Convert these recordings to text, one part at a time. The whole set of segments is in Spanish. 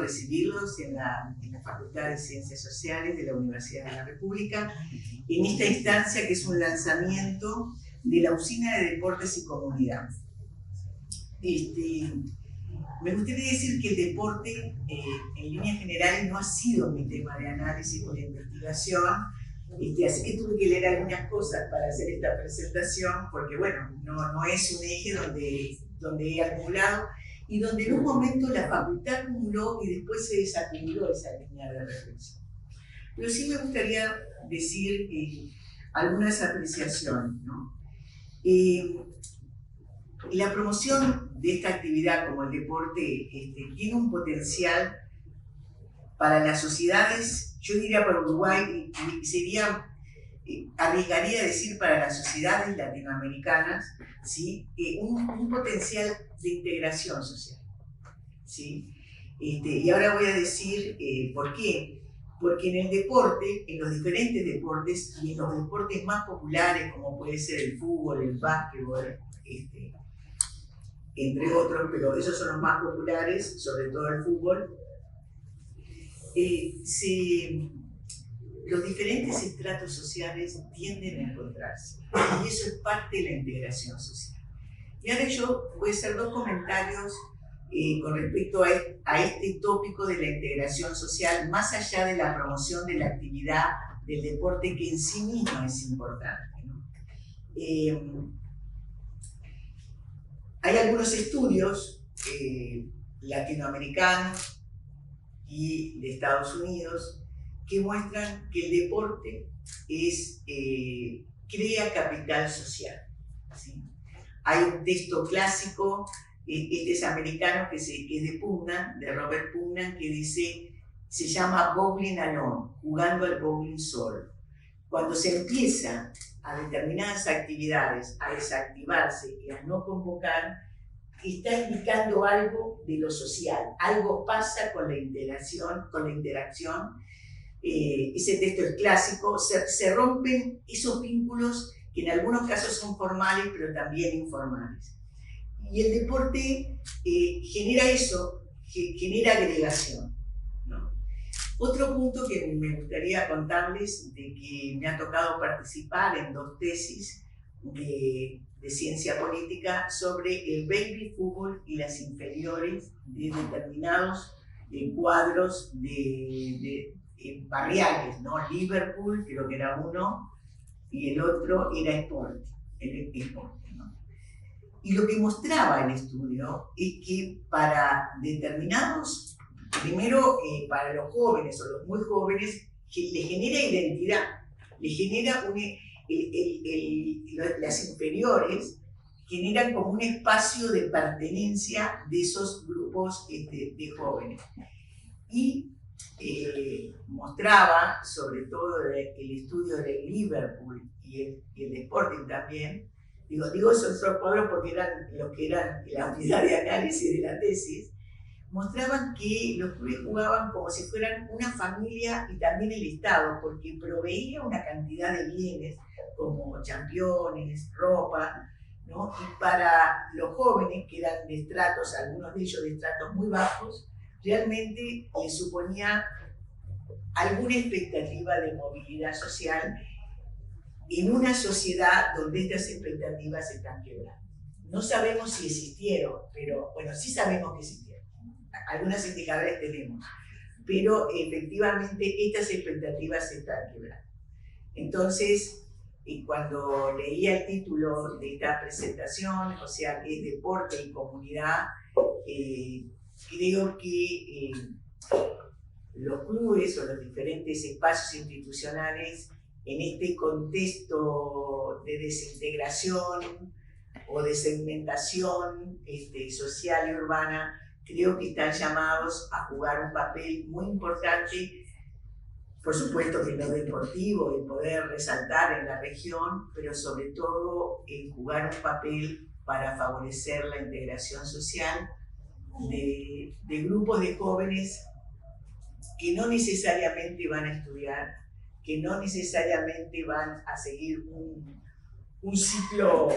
recibirlos en la Facultad de Ciencias Sociales de la Universidad de la República, en esta instancia que es un lanzamiento de la Usina de Deportes y Comunidad. Me gustaría decir que el deporte, en líneas generales, no ha sido mi tema de análisis o de investigación, así que tuve que leer algunas cosas para hacer esta presentación, porque bueno, no es un eje donde he acumulado, y donde en un momento la facultad acumuló y después se desacumuló esa línea de reflexión. Pero sí me gustaría decir algunas apreciaciones, ¿no? La promoción de esta actividad como el deporte tiene un potencial para las sociedades, yo diría para Uruguay, y sería, arriesgaría decir para las sociedades latinoamericanas, ¿sí? Un potencial de integración social, ¿sí? Y ahora voy a decir por qué. Porque en el deporte, en los diferentes deportes, y en los deportes más populares, como puede ser el fútbol, el básquetbol, entre otros, pero esos son los más populares, sobre todo el fútbol, los diferentes estratos sociales tienden a encontrarse, y eso es parte de la integración social. Y ahora yo voy a hacer dos comentarios con respecto a este tópico de la integración social, más allá de la promoción de la actividad del deporte, que en sí misma es importante, ¿no? Hay algunos estudios latinoamericanos y de Estados Unidos que muestran que el deporte crea capital social, ¿sí? Hay un texto clásico, este es americano, que es de Putnam, de Robert Putnam, que dice, se llama Bowling Alone, jugando al bowling solo. Cuando se empieza a determinadas actividades a desactivarse y a no convocar, está indicando algo de lo social, algo pasa con la interacción. Ese texto es clásico, se rompen esos vínculos que en algunos casos son formales, pero también informales. Y el deporte genera eso, genera agregación, ¿no? Otro punto que me gustaría contarles, de que me ha tocado participar en dos tesis de ciencia política sobre el baby fútbol y las inferiores de determinados cuadros barriales, ¿no? Liverpool, creo que era uno, y el otro era Sport, ¿no? Y lo que mostraba el estudio es que para determinados, primero para los jóvenes o los muy jóvenes, le genera identidad, le genera las inferiores generan como un espacio de pertenencia de esos grupos de jóvenes. Y mostraba, sobre todo el estudio de Liverpool y el de Sporting también, digo esos cuadros porque eran los que eran la unidad de análisis de la tesis, mostraban que los clubes jugaban como si fueran una familia y también el Estado, porque proveía una cantidad de bienes como championes, ropa, ¿no? Y para los jóvenes, que eran de estratos, algunos de ellos de estratos muy bajos, realmente les suponía alguna expectativa de movilidad social en una sociedad donde estas expectativas están quebrando. No sabemos si existieron, pero bueno, sí sabemos que existieron. Algunos indicadores tenemos, pero efectivamente estas expectativas se están quebrando. Entonces, cuando leía el título de esta presentación, o sea, que es deporte y comunidad, creo que los clubes o los diferentes espacios institucionales en este contexto de desintegración o de segmentación social y urbana, creo que están llamados a jugar un papel muy importante, por supuesto que en lo deportivo, en poder resaltar en la región, pero sobre todo en jugar un papel para favorecer la integración social de grupos de jóvenes que no necesariamente van a estudiar, que no necesariamente van a seguir un ciclo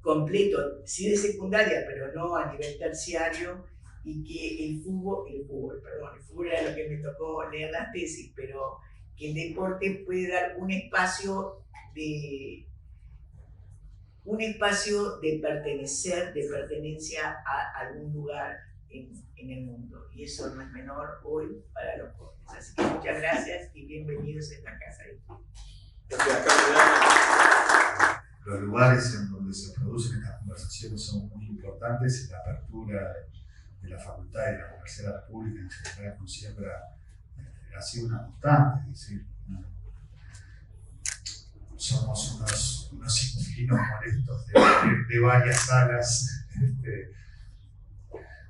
completo, sí de secundaria, pero no a nivel terciario, y que el fútbol era lo que me tocó leer las tesis, pero que el deporte puede dar un espacio de pertenencia a algún lugar en el mundo. Y eso no es menor hoy para los jóvenes. Así que muchas gracias y bienvenidos a esta casa. Los lugares en donde se producen estas conversaciones son muy importantes y la apertura de la facultad y de la Universidad Pública en general con siempre ha sido una constante. Es decir, somos unos inquilinos molestos de varias salas.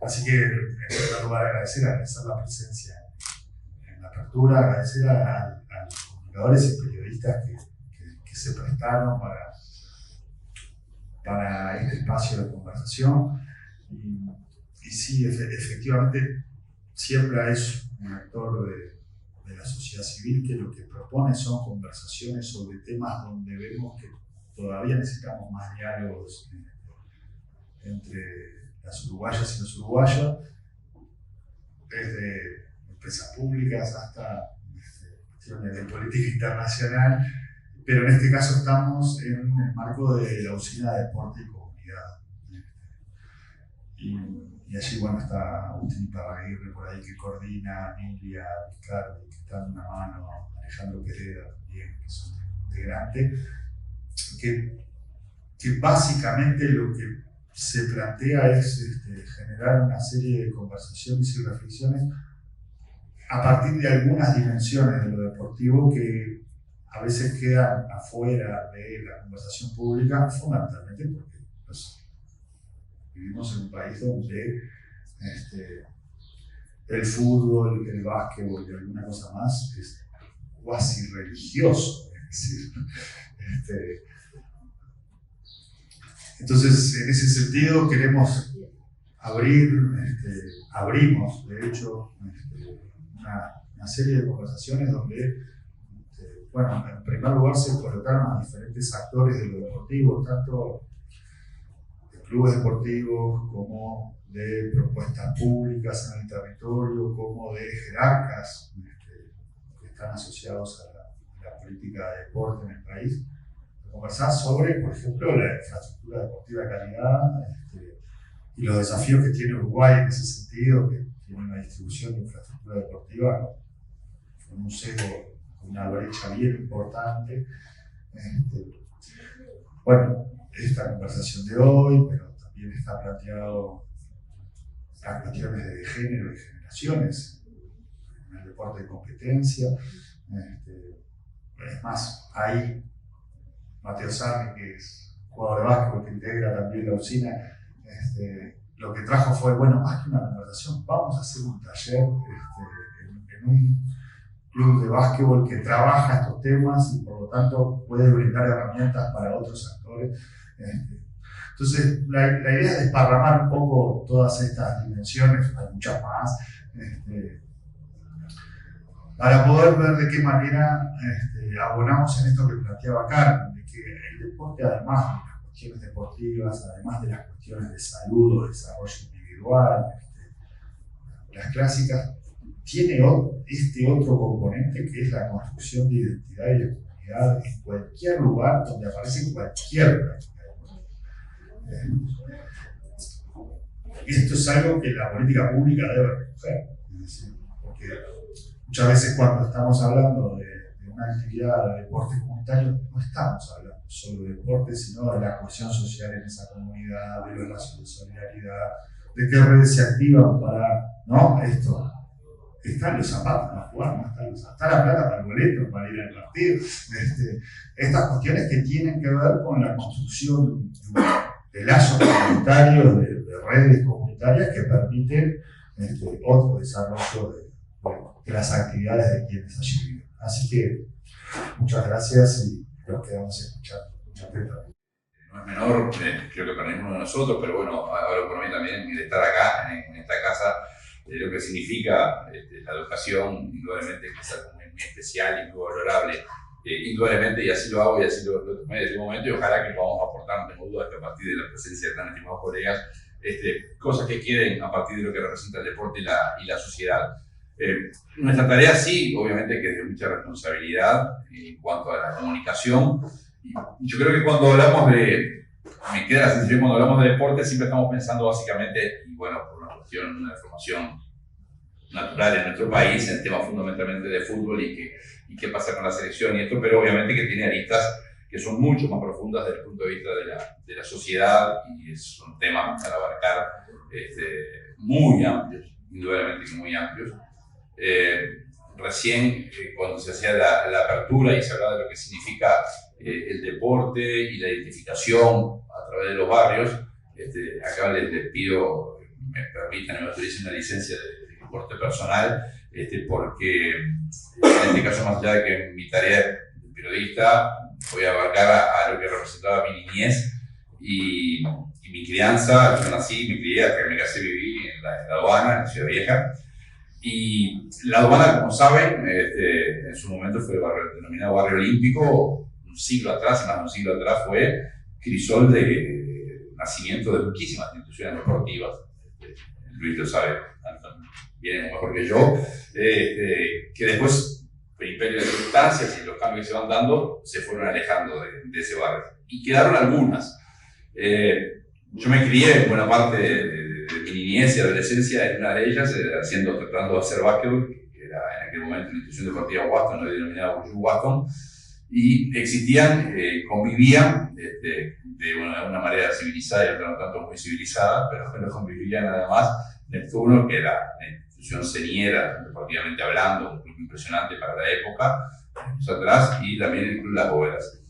Así que, en primer lugar, agradecer la presencia en la apertura, agradecer a los comunicadores y periodistas que se prestaron para este espacio de conversación. Y sí, efectivamente, Siembra es un actor de la sociedad civil que lo que propone son conversaciones sobre temas donde vemos que todavía necesitamos más diálogos entre las uruguayas y los uruguayos, desde empresas públicas hasta cuestiones de política internacional, pero en este caso estamos en el marco de la Usina de Deporte y Comunidad. Y allí, bueno, está Agustín Iparraguirre por ahí que coordina, Emilia Vizcardi, que está en una mano, Alejandro Pereda también, que es un integrante, que básicamente lo que se plantea es generar una serie de conversaciones y reflexiones a partir de algunas dimensiones de lo deportivo que a veces quedan afuera de la conversación pública, fundamentalmente porque vivimos en un país donde el fútbol, el básquetbol y alguna cosa más es cuasi religioso. Es decir, entonces, en ese sentido, queremos abrimos, de hecho, una serie de conversaciones donde, bueno, en primer lugar se colocaron a diferentes actores de lo deportivo, tanto de clubes deportivos como de propuestas públicas en el territorio, como de jerarcas que están asociados a la política de deporte en el país. Conversar sobre, por ejemplo, la infraestructura deportiva de calidad y los desafíos que tiene Uruguay en ese sentido, que tiene una distribución de infraestructura deportiva con un sesgo, con una brecha bien importante. Bueno, esta conversación de hoy, pero también está planteado las cuestiones de género y generaciones en el deporte de competencia. Es más, ahí Mateo Sarni, que es jugador de básquetbol, que integra también la usina, lo que trajo fue, bueno, más que una conversación, vamos a hacer un taller en un club de básquetbol que trabaja estos temas y por lo tanto puede brindar herramientas para otros actores. Entonces, la idea es desparramar un poco todas estas dimensiones, hay muchas más, para poder ver de qué manera abonamos en esto que planteaba Carmen, de que el deporte, además de las cuestiones deportivas, además de las cuestiones de salud o desarrollo individual, las clásicas, tiene este otro componente que es la construcción de identidad y de comunidad en cualquier lugar donde aparece cualquier práctica. Esto es algo que la política pública debe recoger, es decir, porque muchas veces cuando estamos hablando de una actividad de deporte comunitario, no estamos hablando solo de deporte, sino de la cohesión social en esa comunidad, de los lazos de solidaridad, de qué redes se activan para, ¿no? Esto. Están los zapatos para jugar, no está la plata para el boleto, para ir al partido. Estas cuestiones que tienen que ver con la construcción de lazos comunitarios, de redes comunitarias que permiten otro desarrollo de las actividades de quienes allí viven. Así que muchas gracias y los quedamos escuchando. No es menor, creo que para ninguno de nosotros, pero bueno, hablo por mí también, el estar acá, en esta casa, lo que significa la educación, indudablemente es algo muy especial y muy valorable, indudablemente, y así lo hago y así lo tomé desde el momento, y ojalá que podamos aportar, no tengo dudas que a partir de la presencia de tan estimados colegas, cosas que quieren a partir de lo que representa el deporte y la sociedad. Nuestra tarea sí, obviamente que es de mucha responsabilidad en cuanto a la comunicación. Yo creo que cuando hablamos me queda la sensación, cuando hablamos de deporte siempre estamos pensando básicamente, y bueno, por una cuestión, una formación natural en nuestro país, en temas fundamentalmente de fútbol y qué pasa con la selección y esto, pero obviamente que tiene aristas que son mucho más profundas desde el punto de vista de la sociedad y son temas para abarcar muy amplios, indudablemente muy amplios. Recién cuando se hacía la apertura y se hablaba de lo que significa el deporte y la identificación a través de los barrios, acá les pido, me permitan, me autoricen una licencia de deporte personal, porque en este caso, más allá de que mi tarea de periodista, voy a abarcar a lo que representaba mi niñez y mi crianza. Yo nací, me crié, hasta que me casé, viví en la aduana, en la Ciudad Vieja. Y la aduana, como saben, en su momento fue el denominado barrio olímpico. Un siglo atrás, más de un siglo atrás, fue crisol de nacimiento de muchísimas instituciones deportivas. Luis lo sabe, viene mejor que yo, que después, el imperio de circunstancias y los cambios que se van dando, se fueron alejando de ese barrio. Y quedaron algunas. Yo me crié en buena parte de mi niñez y adolescencia en una de ellas, tratando de hacer básquetbol, que era en aquel momento la institución deportiva Waston, no denominada Waston, y existían, convivían de una manera civilizada y otra no tanto muy civilizada, pero convivían además Neptuno, que era una institución señera, deportivamente hablando, un club impresionante para la época, años atrás, y también el Club Las Bóvedas.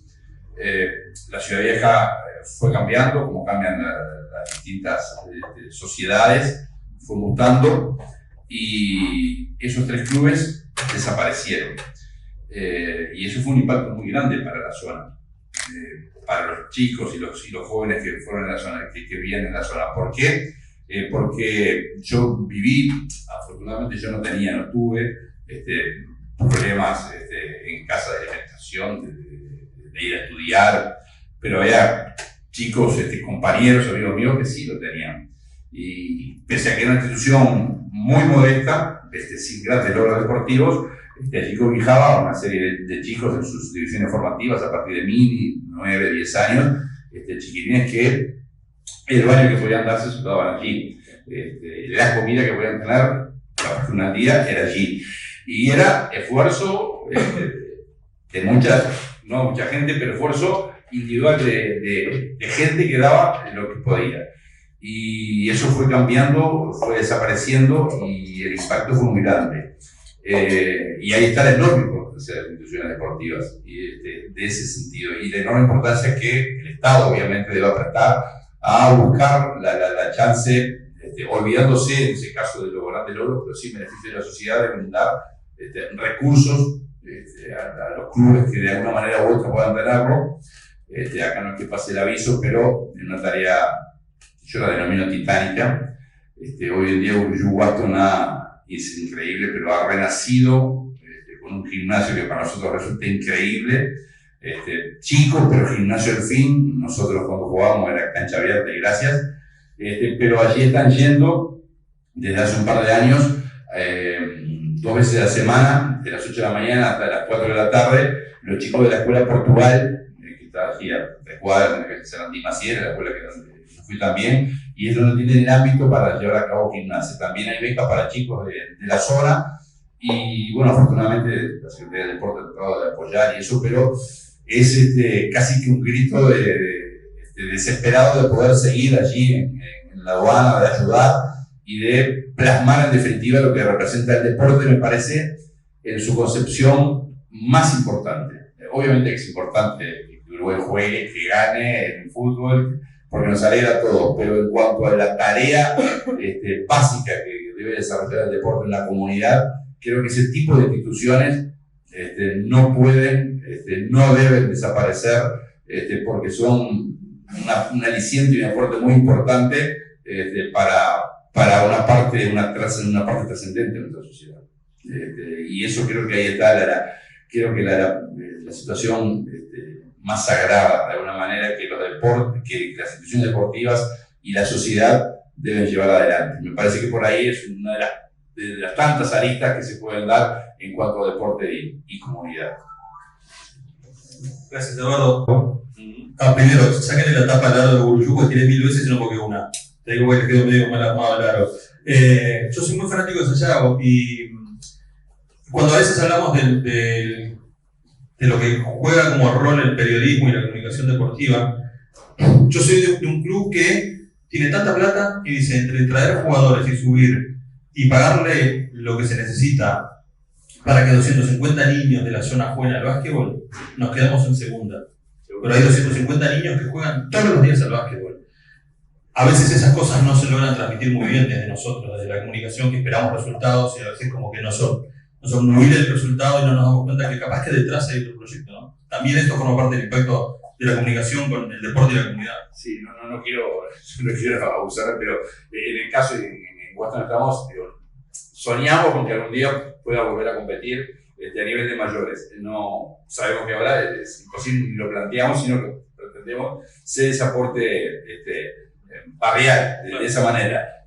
La Ciudad Vieja fue cambiando, como cambian las distintas sociedades, fue mutando, y esos tres clubes desaparecieron. Y eso fue un impacto muy grande para la zona, para los chicos y los jóvenes que fueron en la zona, que vivían en la zona. ¿Por qué? Porque yo viví, afortunadamente yo no tuve problemas en casa de alimentación, de ir a estudiar, pero había chicos, compañeros, amigos míos que sí lo tenían. Y pese a que era una institución muy modesta, sin grandes logros deportivos, allí cobijaba a una serie de chicos en sus divisiones formativas a partir de 9, 10 años, chiquitines que el baño que podían darse se daban allí, la comida que podían tener la fortuna al día era allí, y era esfuerzo de no mucha gente, pero esfuerzo individual de gente que daba lo que podía, y eso fue cambiando, fue desapareciendo y el impacto fue muy grande. Y ahí está la enorme importancia de las instituciones deportivas de ese sentido, y la enorme importancia que el Estado obviamente debe prestar a buscar la chance, olvidándose en ese caso de los grandes logros, pero sí en beneficio de la sociedad, de brindar recursos a los clubes que de alguna manera u otra puedan tenerlo. Acá no es que pase el aviso, pero en una tarea, yo la denomino titánica. Hoy en día Waston es increíble, pero ha renacido con un gimnasio que para nosotros resulta increíble. Chico, pero gimnasio al fin. Nosotros cuando jugábamos era cancha abierta y gracias. Pero allí están yendo desde hace un par de años, 2 veces a la semana, de las 8 de la mañana hasta las 4 de la tarde, los chicos de la escuela Portugal, que está aquí a 3 cuadras, en la Sarandí Maciel, la escuela que yo fui también, y ellos no tienen el ámbito para llevar a cabo gimnasia. También hay becas para chicos de la zona, y bueno, afortunadamente la Secretaría de Deporte ha tratado de apoyar y eso, pero es casi que un grito desesperado de poder seguir allí en la aduana, de ayudar y de plasmar en definitiva lo que representa el deporte, me parece, en su concepción más importante. Obviamente que es importante que Uruguay juegue, que gane en el fútbol, porque nos alegra a todos, pero en cuanto a la tarea básica que debe desarrollar el deporte en la comunidad, creo que ese tipo de instituciones no pueden, no deben desaparecer, porque son un aliciente y un aporte muy importante para una parte trascendente de nuestra sociedad. Y eso creo que ahí está creo que la situación más sagrada, de alguna manera, que los deportes, que las instituciones deportivas y la sociedad deben llevar adelante. Me parece que por ahí es una de las tantas aristas que se pueden dar en cuanto a deporte y comunidad. Gracias, Eduardo. Primero, sáquenle la tapa al lado de Guruyú, porque tiene 1000 veces y no porque una. Te digo que le quedó medio mal claro. Yo soy muy fanático de Sayago y cuando a veces hablamos de lo que juega como rol el periodismo y la comunicación deportiva, yo soy de un club que tiene tanta plata y dice, entre traer jugadores y subir y pagarle lo que se necesita para que 250 niños de la zona jueguen al básquetbol, nos quedamos en segunda. Pero hay 250 niños que juegan todos los días al básquetbol. A veces esas cosas no se logran transmitir muy bien desde nosotros, desde la comunicación, que esperamos resultados y a veces como que no son muy el resultado y no nos damos cuenta que capaz que detrás hay otro proyecto, ¿no? También esto forma parte del impacto de la comunicación con el deporte y la comunidad. Sí, no quiero abusar, pero en el caso en Boston estamos, soñamos con que algún día pueda volver a competir a nivel de mayores. No sabemos que ahora es imposible, ni lo planteamos, sino que pretendemos ser ese aporte barrial de esa manera.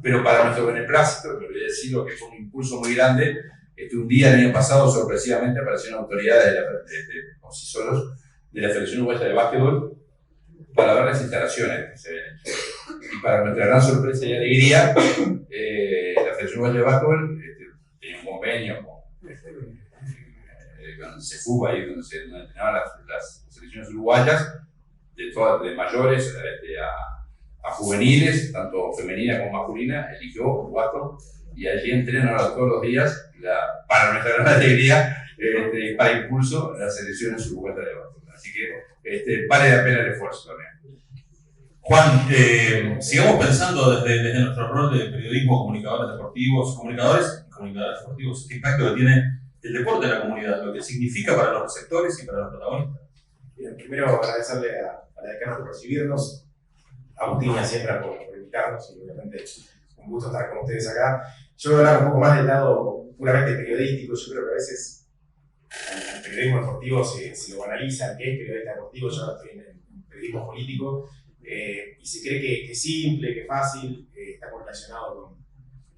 Pero para nuestro beneplácito, me olvidé decirlo, que fue un impulso muy grande, un día el año pasado sorpresivamente apareció una autoridad por sí solos de la Federación Uruguaya de Básquetbol para ver las instalaciones que se ven. Y para nuestra gran sorpresa y alegría, la Federación Uruguaya de Básquetbol tenía un convenio con CEFUB, ahí donde se entrenaban las selecciones uruguayas, de mayores a juveniles, tanto femenina como masculina, eligió Guasto, y allí entrenan todos los días, para nuestra gran alegría, para impulso, las selecciones uruguayas de básquetbol. Así que vale la pena el esfuerzo también. Juan, sigamos pensando desde nuestro rol de periodismo, comunicadores deportivos, este impacto que tiene el deporte en la comunidad, lo que significa para los receptores y para los protagonistas. Bien, primero agradecerle a la decana por recibirnos, a Agustín y a Siembra por invitarnos, y obviamente un gusto estar con ustedes acá. Yo voy a hablar un poco más del lado puramente periodístico. Yo creo que a veces el periodismo deportivo se lo banaliza, que es periodista deportivo. Yo ahora estoy en periodismo político, y se cree que es simple, que es fácil, está correlacionado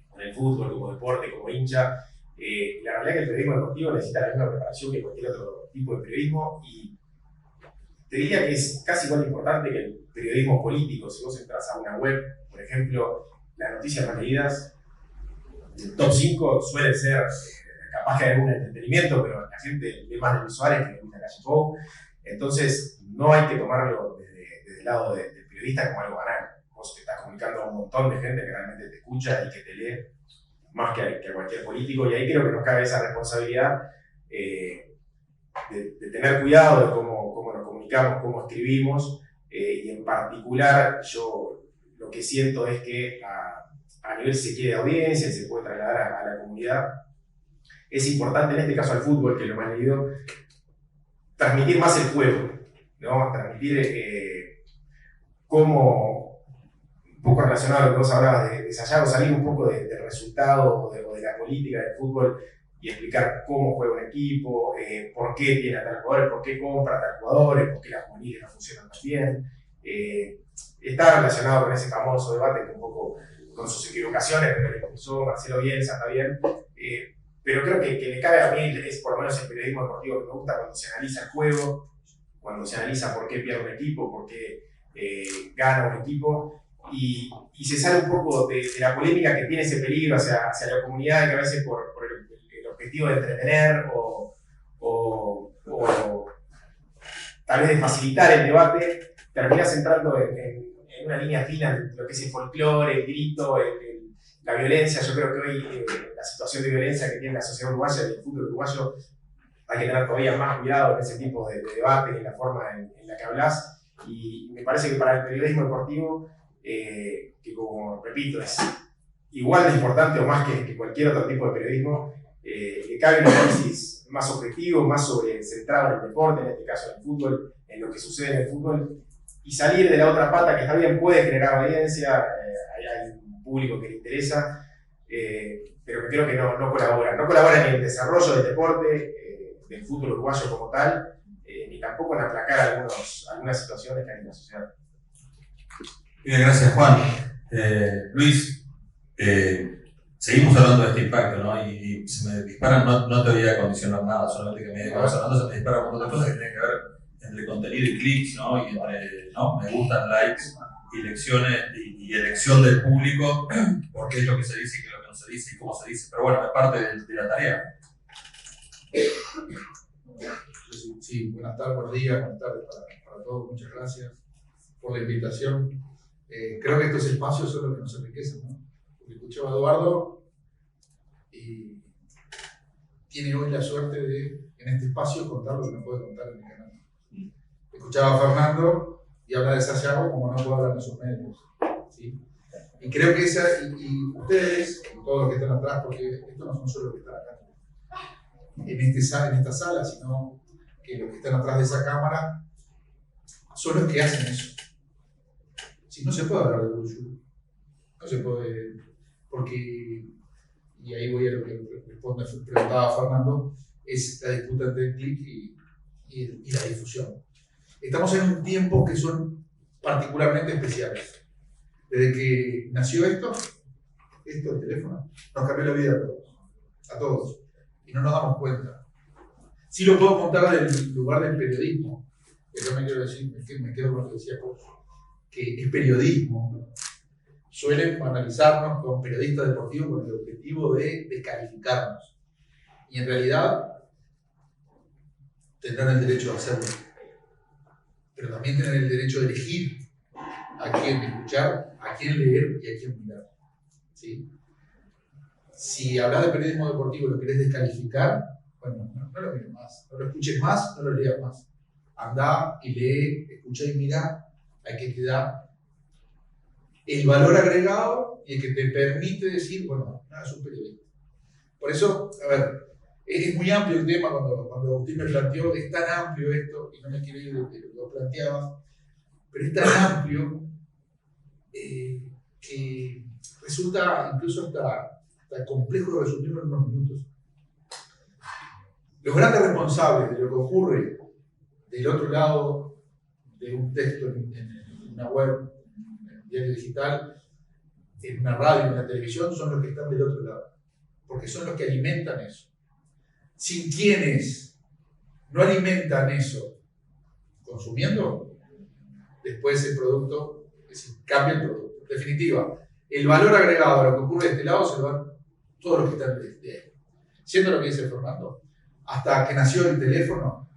con el fútbol como deporte, como hincha. La realidad es que el periodismo deportivo necesita la misma preparación que cualquier otro tipo de periodismo, y te diría que es casi igual de importante que el periodismo político. Si vos entras a una web, por ejemplo, las noticias más leídas, el top 5 suele ser, capaz que hay algún entretenimiento, pero la gente ve más de Luis Suárez que le gusta Calle Pou. Entonces, no hay que tomarlo desde el lado del periodista como algo banal. Vos te estás comunicando a un montón de gente que realmente te escucha y que te lee más que a cualquier político, y ahí creo que nos cabe esa responsabilidad de tener cuidado de cómo nos comunicamos, cómo escribimos, y en particular yo lo que siento es que a nivel si se quiere de audiencia, se puede trasladar a la comunidad, es importante en este caso al fútbol, que es lo más leído, transmitir más el juego, ¿no? Transmitir cómo, un poco relacionado a lo que vos hablabas de Sayago, salir un poco del resultado o de la política del fútbol y explicar cómo juega un equipo, por qué tiene a tal jugador, por qué compra a tal jugador, por qué las juveniles no funcionan tan bien. Está relacionado con ese famoso debate que un poco con sus equivocaciones, pero le impulsó Marcelo Bielsa, está bien. Pero creo que le cabe a mí, es por lo menos el periodismo deportivo que me gusta, cuando se analiza el juego, cuando se analiza por qué pierde un equipo, por qué gana un equipo, y se sale un poco de la polémica que tiene ese peligro hacia la comunidad, que a veces por el objetivo de entretener o tal vez de facilitar el debate, terminas entrando en una línea fina entre lo que es el folclore, el grito, la violencia. Yo creo que hoy la situación de violencia que tiene la sociedad uruguaya y el fútbol uruguayo, hay que tener todavía más cuidado en ese tipo de debate y en la forma en la que hablas. Y me parece que para el periodismo deportivo, que como repito, es igual de importante o más que cualquier otro tipo de periodismo, le cabe un análisis más objetivo, más centrado en el deporte, en este caso en el fútbol, en lo que sucede en el fútbol, y salir de la otra pata que está bien, puede generar audiencia, hay un público que le interesa, pero que creo que no colabora ni en el desarrollo del deporte, del fútbol uruguayo como tal, ni tampoco en aplacar algunas situaciones que hay en la sociedad. Bien, gracias, Juan. Luis, seguimos hablando de este impacto, ¿no? Y se me disparan, no te voy a condicionar nada, solamente que a medida que vas hablando se me disparan un montón de cosas que tienen que ver entre contenido y clics, ¿no? Y entre, ¿no? Me gustan, likes y lecciones y elección del público, porque es lo que se dice y qué es lo que no se dice y cómo se dice. Pero bueno, es parte de la tarea. Sí, buenas tardes, buenos días, buenas tardes para todos, muchas gracias por la invitación. Creo que estos espacios son los que nos enriquecen, ¿no? Porque escuchaba a Eduardo y tiene hoy la suerte de, en este espacio, contar lo que no puede contar en el canal. Escuchaba a Fernando y habla de Sayago como no puede hablar en sus medios, ¿sí? Y creo que y ustedes, y todos los que están atrás, porque estos no son solo los que están acá en esta sala, sino que los que están atrás de esa cámara son los que hacen eso. Si no se puede hablar de Guruyú, no se puede, porque, y ahí voy a lo que preguntaba Fernando, es la disputa entre el clic y la difusión. Estamos en un tiempo que son particularmente especiales. Desde que nació esto, el teléfono, nos cambió la vida a todos, y no nos damos cuenta. Sí lo puedo contar del lugar del periodismo, que yo me quiero decir, me quedo con lo que decía vos, que el periodismo suelen analizarnos con periodistas deportivos con el objetivo de descalificarnos. Y en realidad tendrán el derecho de hacerlo, pero también tendrán el derecho de elegir a quién escuchar, a quién leer y a quién mirar, ¿sí? Si hablas de periodismo deportivo y lo querés descalificar, bueno, no lo mires más, no lo escuches más, no lo leas más. Andá y lee, escucha y mira a que te da el valor agregado y el que te permite decir, bueno, nada, es un periodista. Por eso, a ver, es muy amplio el tema cuando Agustín me planteó, es tan amplio esto, y no me quiero ir de lo que lo planteabas, pero es tan amplio que resulta incluso hasta complejo de resumirlo en unos minutos. Los grandes responsables de lo que ocurre del otro lado de un texto en una web, en un diario digital, en una radio, en una televisión, son los que están del otro lado, porque son los que alimentan eso. Sin quienes no alimentan eso consumiendo, después el producto, es decir, cambia el producto. En definitiva, el valor agregado a lo que ocurre de este lado se lo dan todos los que están de ahí. Siendo lo que dice Fernando, hasta que nació el teléfono,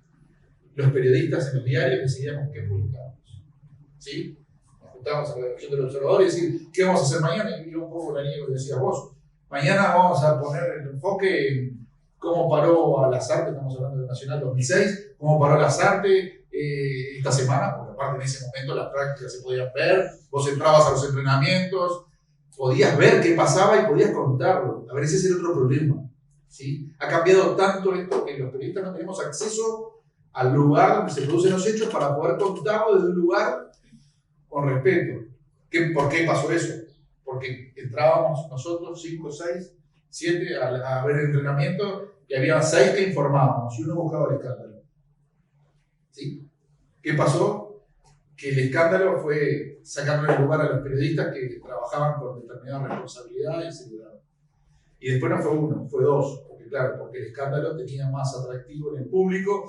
los periodistas en los diarios decidíamos qué publicábamos, ¿sí? Nos juntábamos a la redacción del Observador y decir, ¿qué vamos a hacer mañana? Y un poco la línea que decías vos. Mañana vamos a poner el enfoque en cómo paró a Lasarte, estamos hablando del Nacional 2006, cómo paró Lasarte esta semana, porque aparte en ese momento las prácticas se podían ver, vos entrabas a los entrenamientos, podías ver qué pasaba y podías contarlo. A ver, ese es el otro problema, ¿sí? Ha cambiado tanto esto que los periodistas no tenemos acceso al lugar donde se producen los hechos para poder contarlo desde un lugar con respeto. ¿Por qué pasó eso? Porque entrábamos nosotros 5, 6, 7 a ver el entrenamiento y había 6 que informábamos y uno buscaba el escándalo, ¿sí? ¿Qué pasó? Que el escándalo fue sacando el lugar a los periodistas que trabajaban con determinada responsabilidad y seriedad. Y después no fue uno, fue 2, porque el escándalo tenía más atractivo en el público,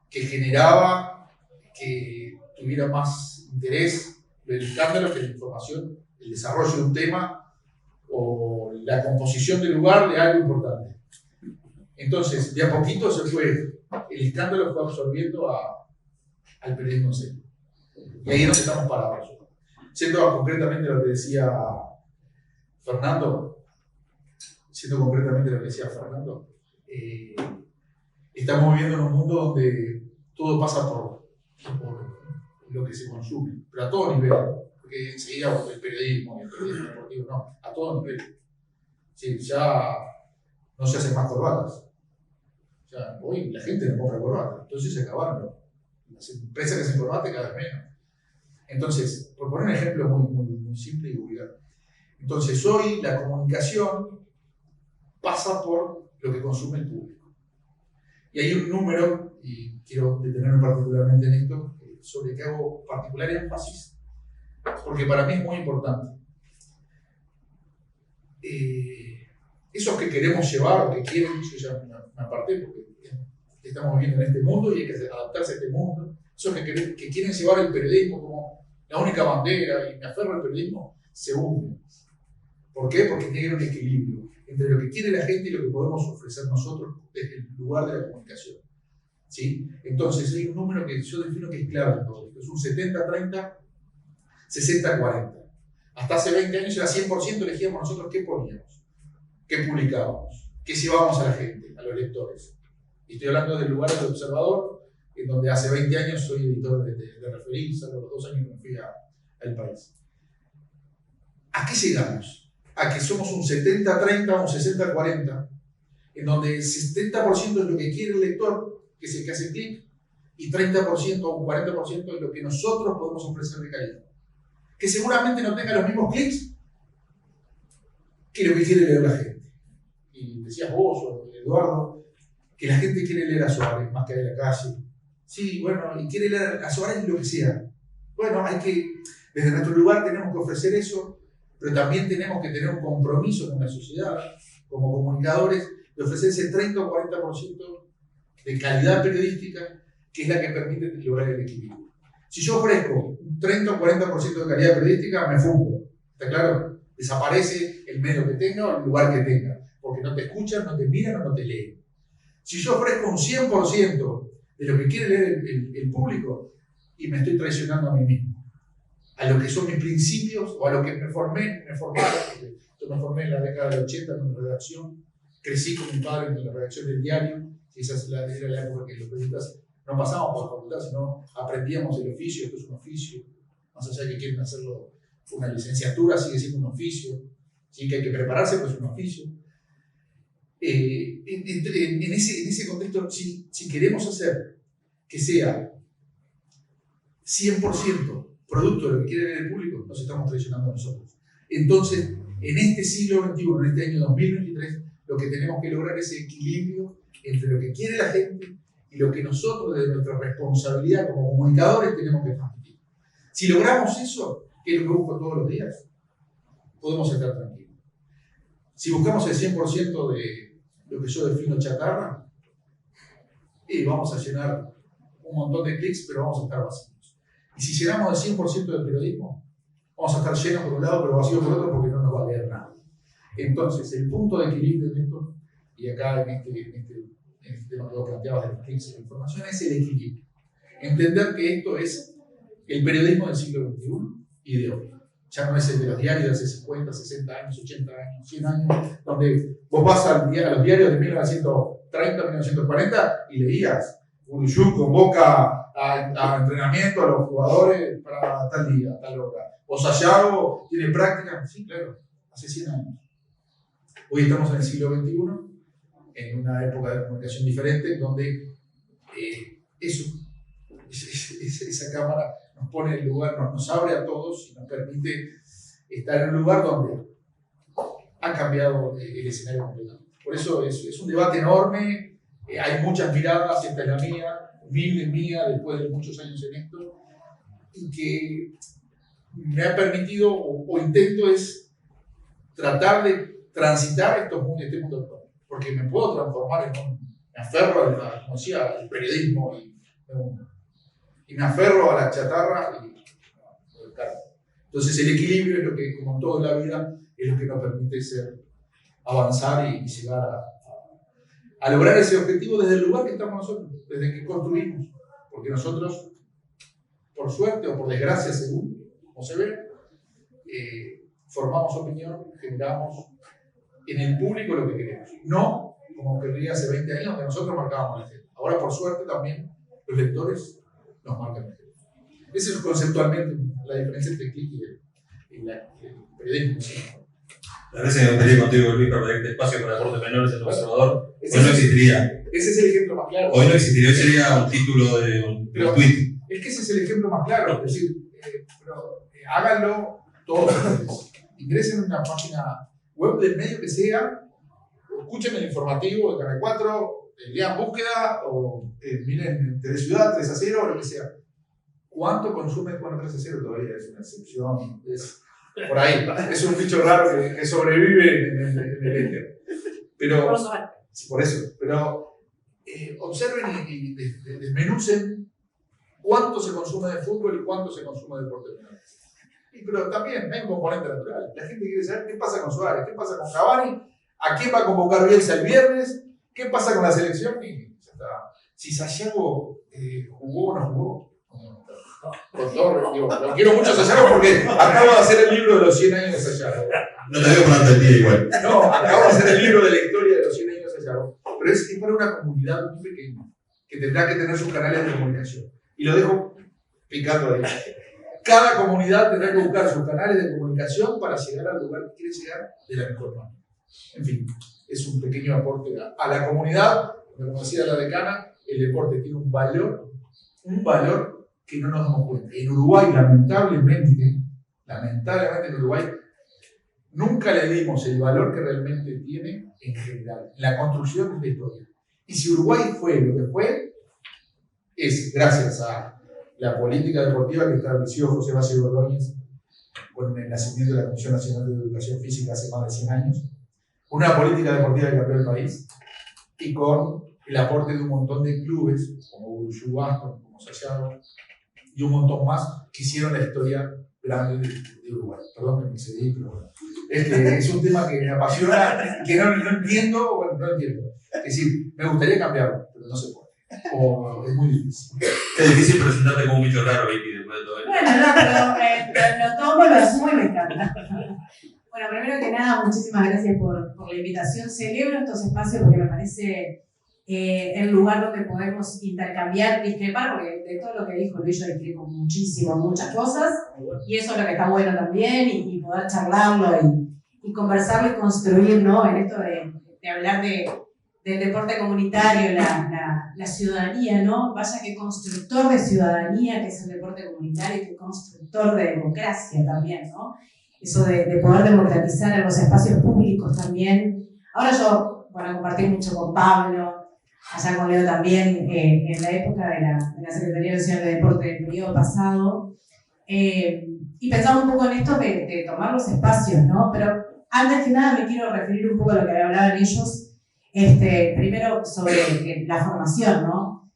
que generaba que tuviera más interés del escándalo que la información, el desarrollo de un tema o la composición del lugar de algo importante. Entonces, de a poquito el escándalo fue absorbiendo al periodismo en serio. Y ahí es donde estamos parados. Siendo concretamente lo que decía Fernando, estamos viviendo en un mundo donde todo pasa por lo que se consume, pero a todo nivel, porque enseguida el periodismo deportivo, no, a todo nivel. Sí, ya no se hacen más corbatas. Ya, hoy la gente no compra corbata, entonces se acabaron las empresas que hacen corbata cada vez menos. Entonces, por poner un ejemplo muy simple y vulgar, entonces hoy la comunicación pasa por lo que consume el público. Y hay un número, y quiero detenerme particularmente en esto, sobre el que hago particular énfasis, porque para mí es muy importante. Esos que queremos llevar o que quieren, yo ya me aparté porque estamos viviendo en este mundo y hay que adaptarse a este mundo. Esos que quieren llevar el periodismo como la única bandera y me aferro al periodismo, se unen. ¿Por qué? Porque tiene un equilibrio entre lo que quiere la gente y lo que podemos ofrecer nosotros desde el lugar de la comunicación. ¿Sí? Entonces hay un número que yo defino que es clave en todo esto. Es un 70-30, 60-40. Hasta hace 20 años era 100% elegíamos nosotros qué poníamos, qué publicábamos, qué llevábamos a la gente, a los lectores. Y estoy hablando del lugar del Observador, en donde hace 20 años soy editor de Referí, salvo los 2 años que me fui al país. ¿A qué llegamos? A que somos un 70-30 o un 60-40, en donde el 70% es lo que quiere el lector, que es el que hace clic, y 30% o un 40% es lo que nosotros podemos ofrecer de calidad. Que seguramente no tenga los mismos clics que lo que quiere leer la gente. Y decías vos o Eduardo, que la gente quiere leer a Suárez más que a la calle. Sí, bueno, y quiere leer a Suárez lo que sea. Bueno, desde nuestro lugar tenemos que ofrecer eso, pero también tenemos que tener un compromiso con la sociedad, como comunicadores, de ofrecer ese 30 o 40% de calidad periodística, que es la que permite lograr el equilibrio. Si yo ofrezco un 30 o 40% de calidad periodística, me fundo. ¿Está claro? Desaparece el medio que tenga o el lugar que tenga, porque no te escuchan, no te miran o no te leen. Si yo ofrezco un 100% de lo que quiere leer el público, y me estoy traicionando a mí mismo, a lo que son mis principios o a lo que me formaron, porque yo me formé en la década del 80 en una redacción, crecí con mi padre en la redacción del diario, y esa era la época que los periodistas no pasábamos por facultad, sino aprendíamos el oficio. Esto es un oficio, más allá de que quieren hacerlo una licenciatura, sigue siendo un oficio, ¿sí? Que hay que prepararse, pues es un oficio. En ese contexto, si queremos hacer que sea 100% producto de lo que quiere ver el público, nos estamos traicionando a nosotros. Entonces, en este siglo XXI, en este año 2023, lo que tenemos que lograr es el equilibrio entre lo que quiere la gente y lo que nosotros, desde nuestra responsabilidad como comunicadores, tenemos que transmitir. Si logramos eso, que es lo que busco todos los días, podemos estar tranquilos. Si buscamos el 100% de lo que yo defino chatarra, vamos a llenar un montón de clics, pero vamos a estar vacíos. Y si llenamos el 100% del periodismo, vamos a estar llenos por un lado, pero vacíos por otro, porque no nos va a leer nada. Entonces, el punto de equilibrio en esto, y acá en este tema que vos planteabas de los clics y la información, es el equilibrio. Entender que esto es el periodismo del siglo XXI y de hoy. Ya no es el de los diarios de hace 50, 60 años, 80 años, 100 años, donde vos vas a los diarios de 1930, 1940 y leías: Uruyú convoca a entrenamiento a los jugadores para tal día, tal hora. O Sayago tiene práctica. Sí, claro, hace 100 años. Hoy estamos en el siglo XXI, en una época de comunicación diferente, donde esa cámara nos pone en el lugar, nos abre a todos y nos permite estar en un lugar donde ha cambiado el escenario completamente. Por eso es un debate enorme, hay muchas miradas, esta es la mía, humilde mía, después de muchos años en esto, y que me ha permitido, o intento, es tratar de transitar este mundo actual, porque me puedo transformar me aferro como decía, al periodismo y me aferro a la chatarra y al cargo. Entonces el equilibrio es lo que, como en toda la vida, es lo que nos permite avanzar y llegar a lograr ese objetivo desde el lugar que estamos nosotros, desde que construimos, porque nosotros, por suerte o por desgracia, según como se ve, formamos opinión, generamos en el público lo que queremos. No como querría hace 20 años, que nosotros marcábamos la agenda. Ahora, por suerte, también los lectores nos marcan la agenda. Esa es conceptualmente la diferencia entre clic y el periodismo. ¿Sí? A veces me gustaría contigo, Luis, para pedirte espacio para cortes menores en el Observador. Hoy no existiría. Ese es el ejemplo más claro. Hoy no existiría, hoy sería un título de un tweet. Es que ese es el ejemplo más claro. Es decir, háganlo todos ustedes. Ingresen en una página web del medio que sea, o escuchen el informativo de Canal 4, lean Búsqueda, o miren Teleciudad, 3-0, o lo que sea. ¿Cuánto consume? Bueno, 3-0 todavía es una excepción. Es por ahí. Es un bicho raro que sobrevive en el éter. Pero, por eso. Pero observen y desmenucen cuánto se consume de fútbol y cuánto se consume de deporte. Pero también hay un componente natural. La gente quiere saber qué pasa con Suárez, qué pasa con Cavani, a quién va a convocar Bielsa el viernes, qué pasa con la selección y ya está. Si Sayago jugó o no jugó. Con todo, digo, lo quiero mucho a Sayago porque acabo de hacer el libro de los 100 años de Sayago. No te veo con el día igual. No, acabo de hacer el libro de la historia de los 100 años de Sayago. Pero es para una comunidad muy pequeña que tendrá que tener sus canales de comunicación. Y lo dejo picando ahí. Cada comunidad tendrá que buscar sus canales de comunicación para llegar al lugar que quiere llegar de la mejor manera. En fin, es un pequeño aporte a la comunidad. Como decía la decana, el deporte tiene un valor que no nos damos cuenta. En Uruguay, lamentablemente en Uruguay, nunca le dimos el valor que realmente tiene en general, en la construcción de la historia. Y si Uruguay fue lo que fue, es gracias a la política deportiva que estableció José Valle Ordóñez con el nacimiento de la Comisión Nacional de Educación Física hace más de 100 años, una política deportiva que cambió el país, y con el aporte de un montón de clubes, como Uruyú, Aston, como Sayago, y un montón más que hicieron la historia grande de Uruguay. Perdón que me excedí, pero bueno. Es un tema que me apasiona y que no entiendo, bueno, no entiendo. Es decir, me gustaría cambiarlo, pero no se puede. O es muy difícil. Es difícil presentarte como un bicho raro, Vicky, después de todo esto. Bueno, no, pero lo tomo, lo asumo y me encanta. Bueno, primero que nada, muchísimas gracias por la invitación. Celebro estos espacios porque me parece el lugar donde podemos intercambiar, discrepar, porque de todo lo que dijo Luis yo discrepo muchísimo, muchas cosas, y eso es lo que está bueno también, y poder charlarlo y conversarlo y construir, ¿no? En esto de hablar del deporte comunitario, la ciudadanía, ¿no? Vaya que constructor de ciudadanía que es el deporte comunitario y que constructor de democracia también, ¿no? Eso de poder democratizar en los espacios públicos también. Ahora yo, bueno, compartí mucho con Pablo, allá con Leo también, en la época de la Secretaría Nacional de Deporte del periodo pasado, y pensaba un poco en esto de tomar los espacios, ¿no? Pero antes que nada me quiero referir un poco a lo que hablaban ellos, primero sobre la formación, ¿no?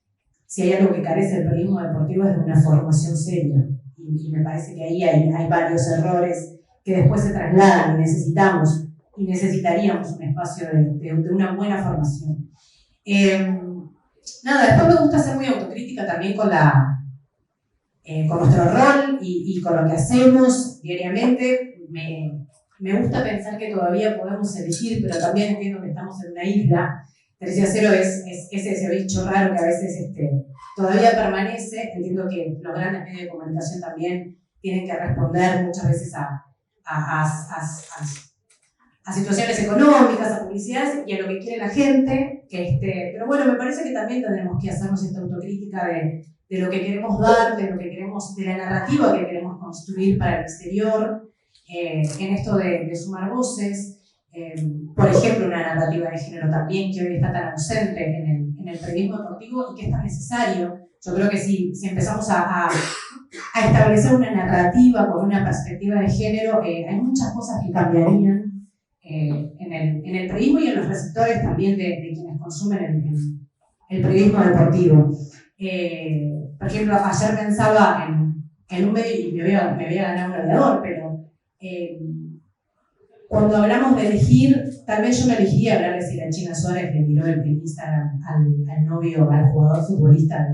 Si hay algo que carece el periodismo deportivo es de una formación seria, y me parece que ahí hay varios errores que después se trasladan y necesitaríamos un espacio de una buena formación. Después me gusta ser muy autocrítica también con nuestro rol y con lo que hacemos diariamente. Me gusta pensar que todavía podemos elegir, pero también entiendo que estamos en una isla. 13-0 es ese bicho raro que a veces todavía permanece. Entiendo que los grandes medios de comunicación también tienen que responder muchas veces a situaciones económicas, a publicidades y a lo que quiere la gente. Pero bueno, me parece que también tenemos que hacernos esta autocrítica de lo que queremos dar, de la narrativa que queremos construir para el exterior, en esto de sumar voces. Por ejemplo, una narrativa de género también que hoy está tan ausente en el periodismo deportivo y que es tan necesario. Yo creo que si empezamos a establecer una narrativa con una perspectiva de género, hay muchas cosas que cambiarían en el periodismo y en los receptores también de quienes consumen el periodismo deportivo. Por ejemplo, ayer pensaba en un medio, y me voy a ganar un gladiador, pero cuando hablamos de elegir, tal vez yo no elegiría hablar de si la China Suárez le miró el Instagram al novio, al jugador futbolista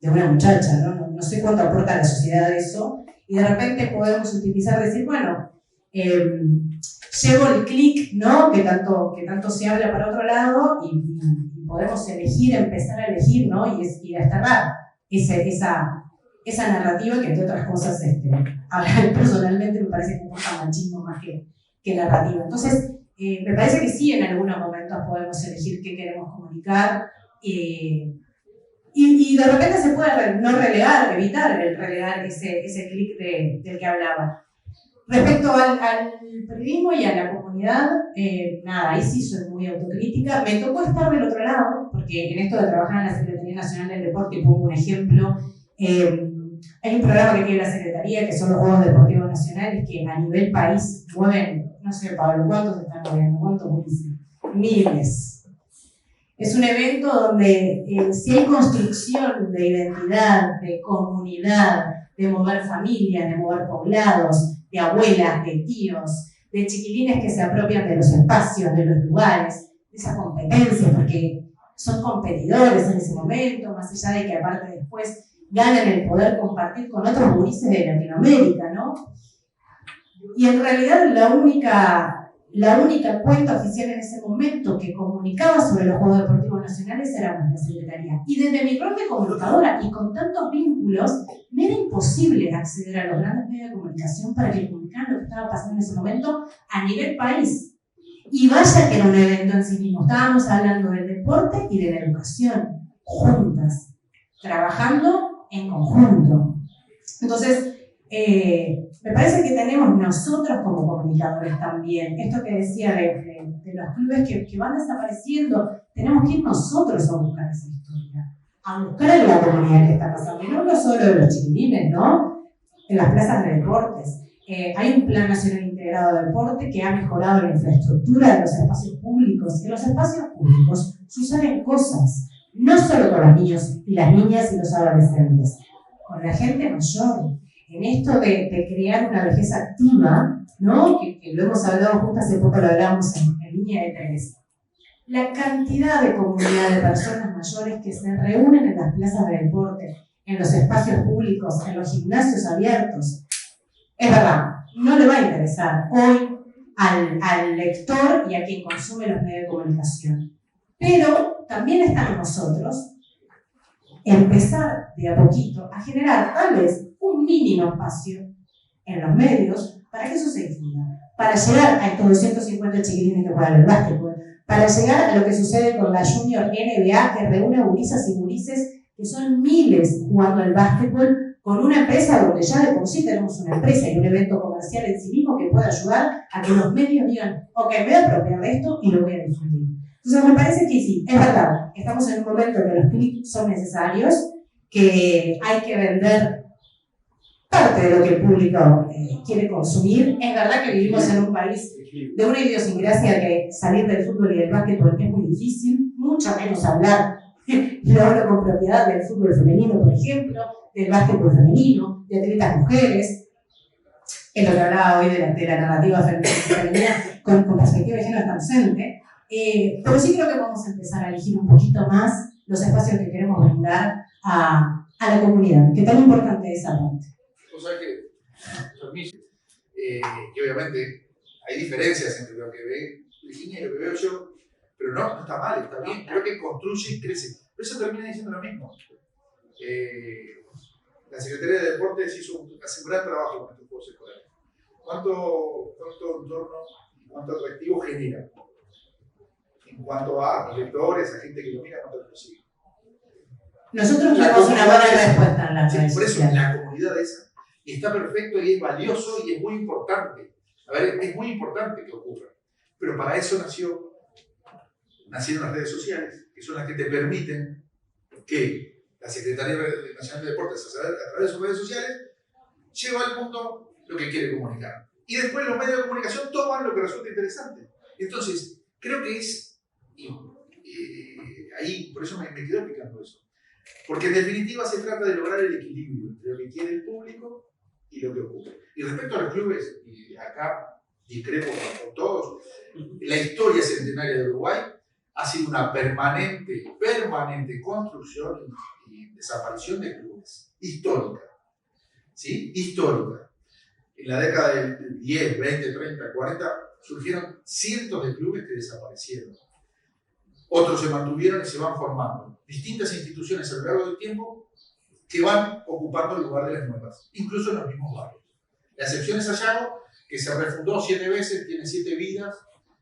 de una muchacha, ¿no? No sé cuánto aporta a la sociedad eso, y de repente podemos utilizar, decir, bueno, llevo el clic, ¿no? que tanto se habla para otro lado, y podemos empezar a elegir, ¿no? y desterrar esa narrativa que, entre otras cosas, hablar personalmente me parece que importa machismo más que narrativa. Entonces, me parece que sí, en algunos momentos podemos elegir qué queremos comunicar, y de repente se puede evitar el relegar ese clic del que hablaba. Respecto al periodismo y a la comunidad, ahí sí soy muy autocrítica. Me tocó estar del otro lado, porque en esto de trabajar en la Secretaría Nacional del Deporte, pongo un ejemplo, hay un programa que tiene la Secretaría, que son los Juegos Deportivos Nacionales, que a nivel país mueven, no sé, Pablo, ¿cuántos están moviendo? ¿Cuántos municipios? Miles. Es un evento donde si hay construcción de identidad, de comunidad, de mover familias, de mover poblados, de abuelas, de tíos, de chiquilines que se apropian de los espacios, de los lugares, de esa competencia, porque son competidores en ese momento, más allá de que aparte después ganan el poder compartir con otros gurises de Latinoamérica, ¿no? Y en realidad la única cuenta oficial en ese momento que comunicaba sobre los Juegos Deportivos Nacionales era la Secretaría. Y desde mi rol de comunicadora y con tantos vínculos, me era imposible acceder a los grandes medios de comunicación para que comunicaran lo que estaba pasando en ese momento a nivel país. Y vaya que era un evento en sí mismo. Estábamos hablando del deporte y de la educación, juntas, trabajando en conjunto. Entonces, me parece que tenemos nosotros como comunicadores también, esto que decía de los clubes que van desapareciendo, tenemos que ir nosotros a buscar esa historia, a buscar a la comunidad que está pasando, y no hablo solo de los chiquilines, ¿no? En las plazas de deportes. Hay un Plan Nacional Integrado de Deporte que ha mejorado la infraestructura de los espacios públicos. En los espacios públicos suceden cosas, no solo con los niños y las niñas y los adolescentes, con la gente mayor. En esto de crear una vejez activa, ¿no? Que lo hemos hablado justo hace poco, lo hablamos en Línea de Tres. La cantidad de comunidad de personas mayores que se reúnen en las plazas de deporte, en los espacios públicos, en los gimnasios abiertos, es verdad, no le va a interesar hoy al lector y a quien consume los medios de comunicación. Pero también está en nosotros empezar de a poquito a generar tal vez un mínimo espacio en los medios para que eso se difunda, para llegar a estos 250 chiquilines que juegan el básquetbol, para llegar a lo que sucede con la Junior NBA, que reúne a gurisas y gurises que son miles jugando al básquetbol, con una empresa donde ya de por sí tenemos una empresa y un evento comercial en sí mismo que puede ayudar a que los medios digan, ok, me voy a apropiar de esto y lo voy a difundir. Entonces me parece que sí, es verdad, estamos en un momento que los clics son necesarios, que hay que vender parte de lo que el público quiere consumir. Es verdad que vivimos en un país de una idiosincrasia que salir del fútbol y del básquetbol es muy difícil, mucho menos hablar, y hablo con propiedad del fútbol femenino, por ejemplo, del básquetbol femenino, de atletas mujeres. Es lo que hablaba hoy de la narrativa femenina con perspectiva de género está ausente. Pero sí creo que vamos a empezar a elegir un poquito más los espacios que queremos brindar a la comunidad, que tan importante es esa parte. O sea que, permiso, y obviamente hay diferencias entre lo que ve Virginia y lo que veo yo, pero no está mal, está bien, creo que construye y crece. Pero eso termina diciendo lo mismo. La Secretaría de Deportes hace un gran trabajo con estos juegos escolares. ¿Cuánto entorno, cuánto atractivo genera? En cuanto a lectores, a gente que lo mira, cuánto lo sigue. Nosotros tenemos una buena respuesta en la redes. Por eso, la comunidad esa, y está perfecto y es valioso y es muy importante. A ver, es muy importante que ocurra. Pero para eso nacieron las redes sociales, que son las que te permiten que la Secretaría Nacional de Deportes, a través de sus redes sociales, lleva al mundo lo que quiere comunicar. Y después los medios de comunicación toman lo que resulta interesante. Entonces, creo que es, ahí, por eso me quedo picando eso. Porque en definitiva se trata de lograr el equilibrio entre lo que quiere el público y lo que ocurre. Y respecto a los clubes, y acá discrepo con todos, la historia centenaria de Uruguay ha sido una permanente construcción y desaparición de clubes. Histórica. ¿Sí? Histórica. En la década del 10, 20, 30, 40 surgieron cientos de clubes que desaparecieron. Otros se mantuvieron y se van formando. Distintas instituciones a lo largo del tiempo que van ocupando el lugar de las nuevas, incluso en los mismos barrios. La excepción es Sayago, que se refundó 7 veces, tiene 7 vidas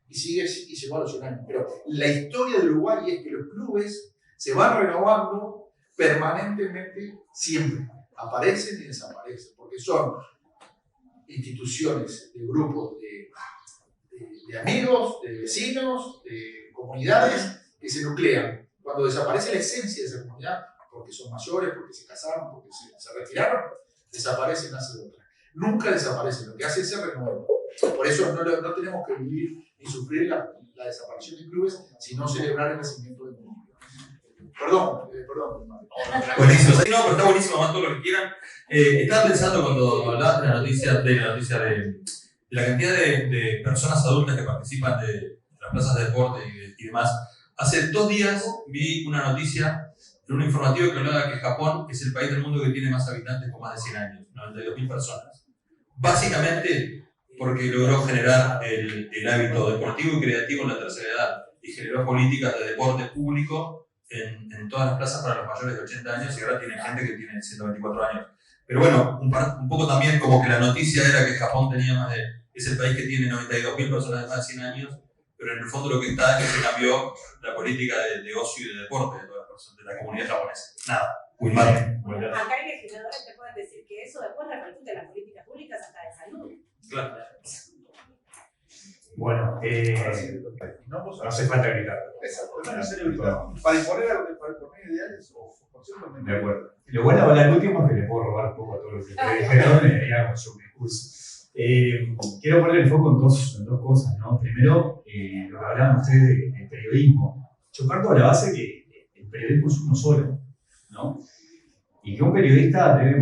y sigue y llegó a los 100 años. Pero la historia de Uruguay es que los clubes se van renovando permanentemente, siempre. Aparecen y desaparecen, porque son instituciones de grupos de amigos, de vecinos, de comunidades que se nuclean. Cuando desaparece la esencia de esa comunidad, porque son mayores, porque se casaron, porque se retiraron, desaparecen, nace otra. Nunca desaparecen, lo que hace es se renueva. Por eso no tenemos que vivir ni sufrir la desaparición de clubes, sino celebrar el nacimiento del mundo. Perdón. Buenísimo. Sí, no, pero está buenísimo, más todo lo que quieran. Estaba pensando cuando hablabas de la noticia de la cantidad de personas adultas que participan de las plazas de deporte y demás. Hace 2 días vi una noticia en un informativo que hablaba que Japón es el país del mundo que tiene más habitantes con más de 100 años, 92.000 personas. Básicamente porque logró generar el hábito deportivo y creativo en la tercera edad y generó políticas de deporte público en todas las plazas para los mayores de 80 años y ahora tiene gente que tiene 124 años. Pero bueno, un poco también como que la noticia era que Japón es el país que tiene 92.000 personas de más de 100 años, pero en el fondo lo que está es que se cambió la política de ocio y de deporte de todas las personas, de la comunidad japonesa. Nada, muy mal. Acá hay legisladores que pueden decir que eso después repercute en las políticas públicas hasta de salud. Claro. Bueno, no hace falta gritar. Para imponer algo que para imponer ideales o conceptos. De acuerdo. Lo bueno de hablar último es que les puedo robar un poco a todos los que ustedes dijeron y hago su discurso. Quiero poner el foco en dos cosas, ¿no? Primero, lo que hablaban ustedes del periodismo. Yo parto de la base que el periodismo es uno solo, ¿no? Y que un periodista debería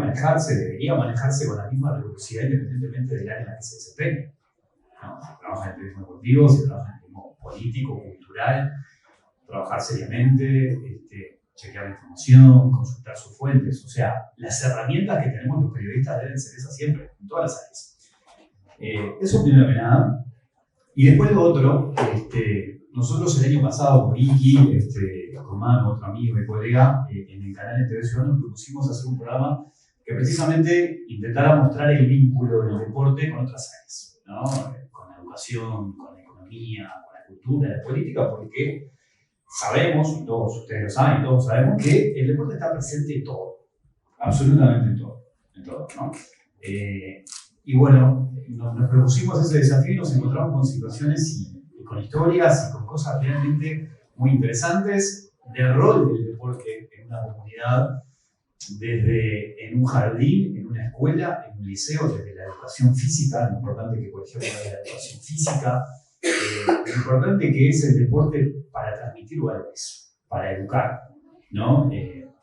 manejarse con la misma rigurosidad independientemente del área en la que se desempeñe. ¿No? Si trabaja en el periodismo deportivo, si trabaja en el periodismo político, cultural, trabajar seriamente, chequear la información, consultar sus fuentes. O sea, las herramientas que tenemos los periodistas deben ser esas siempre, en todas las áreas. Eso primero que nada. Y después lo otro, nosotros el año pasado con Iki, Román, otro amigo y colega, en el canal de TV Ciudad nos propusimos hacer un programa que precisamente intentara mostrar el vínculo del deporte con otras áreas, ¿no? Con la educación, con la economía, con la cultura, la política, porque sabemos, y todos ustedes lo saben, todos sabemos que el deporte está presente en todo, absolutamente en todo, ¿no? Y bueno, nos propusimos ese desafío y nos encontramos con situaciones y con historias y con cosas realmente muy interesantes del rol del deporte en una comunidad, desde en un jardín, en una escuela, en un liceo, desde la educación física, lo importante que por ejemplo es la educación física, lo importante que es el deporte para transmitir valores, para educar, ¿no?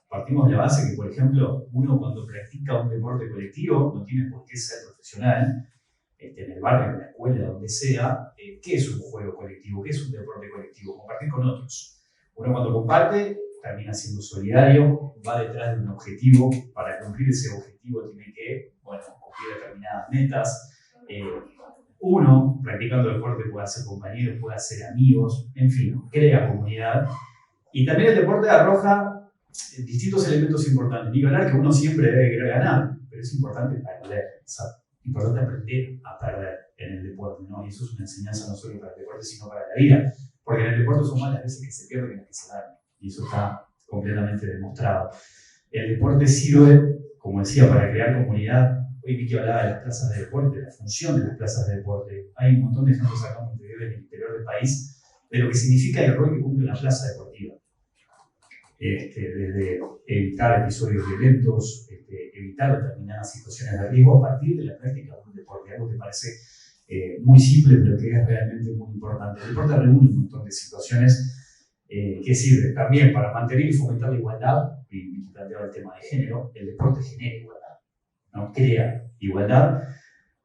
Partimos de la base que, por ejemplo, uno cuando practica un deporte colectivo no tiene por qué ser profesional, en el barrio, en la escuela, donde sea. ¿Qué es un juego colectivo? ¿Qué es un deporte colectivo? Compartir con otros. Uno cuando comparte termina siendo solidario, va detrás de un objetivo. Para cumplir ese objetivo tiene que, cumplir determinadas metas. Uno, practicando deporte, puede hacer compañeros, puede hacer amigos, en fin, crea comunidad. Y también el deporte arroja distintos elementos importantes. Ni hablar que uno siempre debe querer ganar, pero es importante perder. Es importante aprender a perder en el deporte, ¿no? Y eso es una enseñanza no solo para el deporte, sino para la vida. Porque en el deporte son más las veces que se pierde que las que se ganan. Y eso está completamente demostrado. El deporte sirve, como decía, para crear comunidad. Hoy Vicky hablaba de las plazas de deporte, la función de las plazas de deporte. Hay un montón de ejemplos acá en Montevideo, en el interior del país, de lo que significa el rol que cumple una plaza deportiva. Desde evitar episodios violentos, evitar determinadas situaciones de riesgo a partir de la práctica de un deporte, algo que parece muy simple, pero que es realmente muy importante. El deporte reúne un montón de situaciones que sirven también para mantener y fomentar la igualdad, y planteaba el tema de género. El deporte genera igualdad, ¿no? Crea igualdad,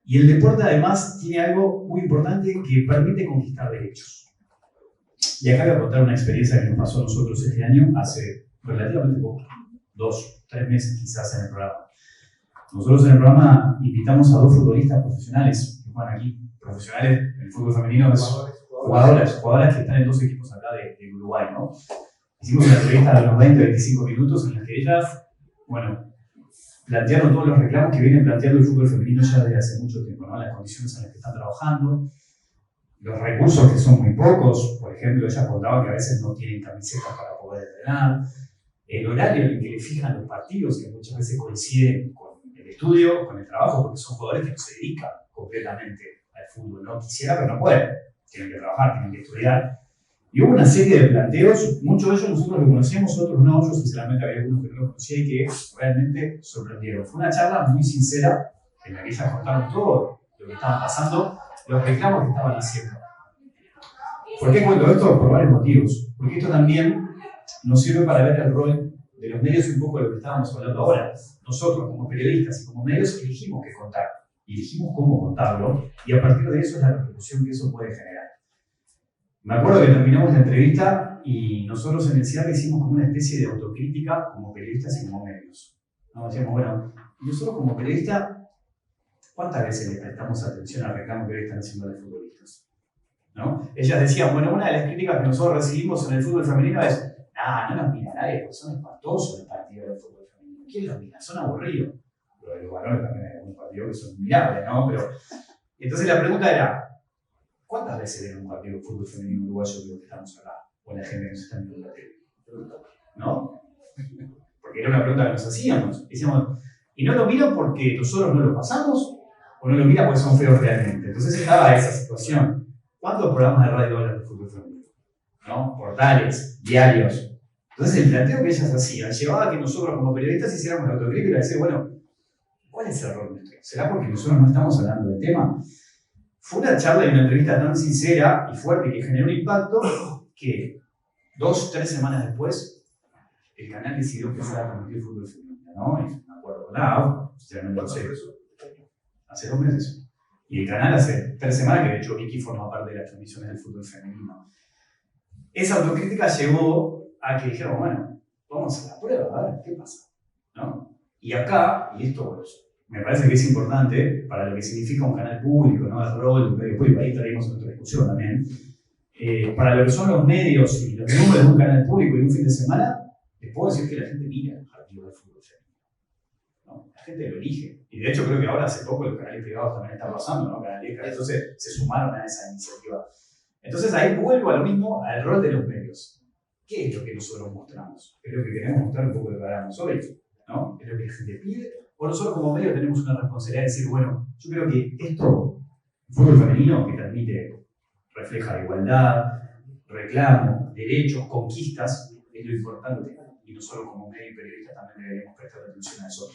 y el deporte además tiene algo muy importante que permite conquistar derechos. Y acá voy a contar una experiencia que nos pasó a nosotros este año, hace relativamente poco, 2, 3 meses quizás en el programa. Nosotros en el programa invitamos a 2 futbolistas profesionales que juegan aquí, profesionales en el fútbol femenino, jugadoras que están en 2 equipos acá de Uruguay, ¿no? Hicimos una entrevista de unos 20-25 minutos en la que ellas, plantearon todos los reclamos que vienen planteando el fútbol femenino ya desde hace mucho tiempo, ¿no? Las condiciones en las que están trabajando, los recursos que son muy pocos. Por ejemplo, ellas contaban que a veces no tienen camisetas para poder entrenar, el horario en el que le fijan los partidos, que muchas veces coinciden con el estudio, con el trabajo, porque son jugadores que no se dedican completamente al fútbol, ¿no? Quisiera, pero no pueden, tienen que trabajar, tienen que estudiar. Y hubo una serie de planteos, muchos de ellos nosotros lo conocíamos, otros no, yo sinceramente había algunos que no lo conocía y que realmente sorprendieron. Fue una charla muy sincera en la que ellas contaron todo lo que estaba pasando, los reclamos que estaban haciendo. ¿Por qué cuento esto? Por varios motivos. Porque esto también nos sirve para ver el rol de los medios y un poco de lo que estábamos hablando ahora. Nosotros, como periodistas y como medios, elegimos qué contar, y elegimos cómo contarlo, y a partir de eso es la repercusión que eso puede generar. Me acuerdo que terminamos la entrevista y nosotros en el cierre hicimos como una especie de autocrítica como periodistas y como medios. ¿No? Decíamos, bueno, nosotros como periodistas, ¿cuántas veces le prestamos atención al reclamo que hoy están haciendo los futbolistas? ¿No? Ellas decían, bueno, una de las críticas que nosotros recibimos en el fútbol femenino es, no nos mira nadie, porque son espantosos los partidos del fútbol femenino. ¿Quién los mira? Son aburridos. Pero de los varones también hay algunos partidos que son mirables, ¿no? Pero, entonces la pregunta era, ¿cuántas veces ven un partido de fútbol femenino uruguayo que lo que estamos acá? O la gente que nos está viendo en la tele. ¿No? Porque era una pregunta que nos hacíamos. Decíamos, ¿y no lo miran porque nosotros no lo pasamos? ¿O no lo miran porque son feos realmente? Entonces estaba esa situación. ¿Cuántos programas de radio hablan de fútbol femenino? ¿No? Portales, diarios. Entonces el planteo que ellas hacían llevaba a que nosotros como periodistas hiciéramos la autocrítica y decir, bueno, ¿cuál es el rol nuestro? ¿Será porque nosotros no estamos hablando del tema? Fue una charla y una entrevista tan sincera y fuerte que generó un impacto que 2-3 semanas después el canal decidió empezar a transmitir fútbol femenino, ¿no? Y me acuerdo con la AUF, sinceramente no sé, hace 2 meses. Y el canal hace 3 semanas, que de hecho Vicky forma parte de las transmisiones del fútbol femenino. Esa autocrítica llevó a que dijeron, bueno, vamos a hacer la prueba, a ver qué pasa, ¿no? Y acá, y esto me parece que es importante para lo que significa un canal público, ¿no? El rol de un medio público, ahí traemos otra discusión también. Para lo que son los medios y los números de un canal público y un fin de semana, les puedo decir que la gente mira el partido del fútbol femenino, ¿no? La gente lo elige. Y de hecho creo que ahora hace poco los canales privados también están pasando, ¿no? Entonces se sumaron a esa iniciativa. Entonces ahí vuelvo a lo mismo, al rol de los medios. ¿Qué es lo que nosotros mostramos? Es lo que queremos mostrar un poco de lo que hablamos hoy, ¿no? Es lo que la gente pide. O nosotros como medio tenemos una responsabilidad de decir, bueno, yo creo que esto, el fútbol femenino que transmite, refleja igualdad, reclamo, derechos, conquistas, es lo importante. Y nosotros como medio y periodistas también deberíamos prestar atención a eso.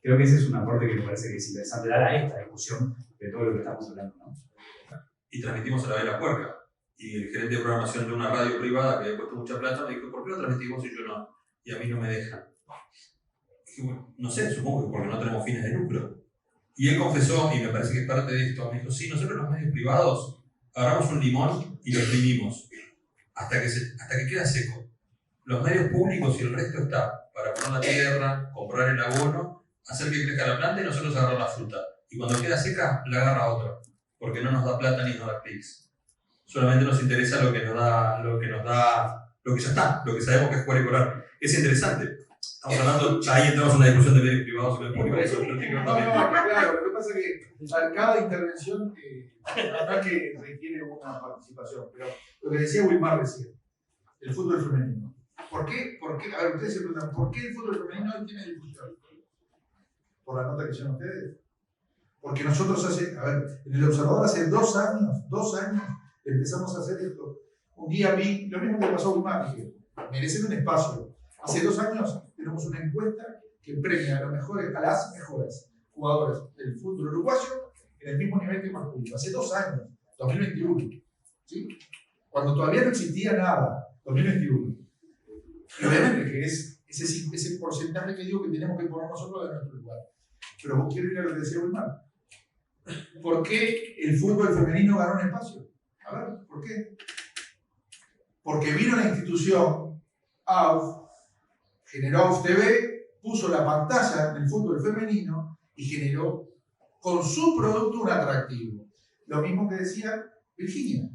Creo que ese es un aporte que me parece que es interesante dar a esta discusión de todo lo que estamos hablando, ¿no? Y transmitimos a la vez la puerca. Y el gerente de programación de una radio privada que había puesto mucha plata me dijo, ¿por qué lo transmitimos y yo no? Y a mí no me dejan. Dije, bueno, no sé, supongo que porque no tenemos fines de lucro. Y él confesó, y me parece que es parte de esto, me dijo, sí, nosotros los medios privados agarramos un limón y lo exprimimos hasta que queda seco. Los medios públicos y el resto está para poner la tierra, comprar el abono, hacer que crezca la planta y nosotros agarrar la fruta. Y cuando queda seca, la agarra otro, porque no nos da plata ni nos da clics. Solamente nos interesa lo que ya está, lo que sabemos que es jugar y cobrar. Es interesante. Estamos hablando, ahí entramos en una discusión de medios privados y medios públicos. Claro, lo que pasa es que cada intervención acá que requiere una participación, pero lo que decía Wilmar recién, el fútbol femenino. ¿Por qué? A ver, ustedes se preguntan, ¿por qué el fútbol femenino hoy tiene difusión? ¿Por la nota que hicieron ustedes? Porque nosotros en el Observador hace 2 años, empezamos a hacer esto. Un día vi, lo mismo que pasó a Wilmar, dije, merecen un espacio. Hace 2 años tenemos una encuesta que premia a las mejores jugadoras del fútbol uruguayo en el mismo nivel que masculino. Hace 2 años, 2021. ¿Sí? Cuando todavía no existía nada, 2021. Y obviamente que es ese porcentaje que digo que tenemos que poner nosotros de nuestro lugar. Pero vos quiero ir a lo que decía Wilmar. ¿Por qué el fútbol femenino ganó un espacio? A ver, ¿por qué? Porque vino la institución AUF, generó AUF TV, puso la pantalla en el fútbol femenino y generó con su producto un atractivo. Lo mismo que decía Virginia.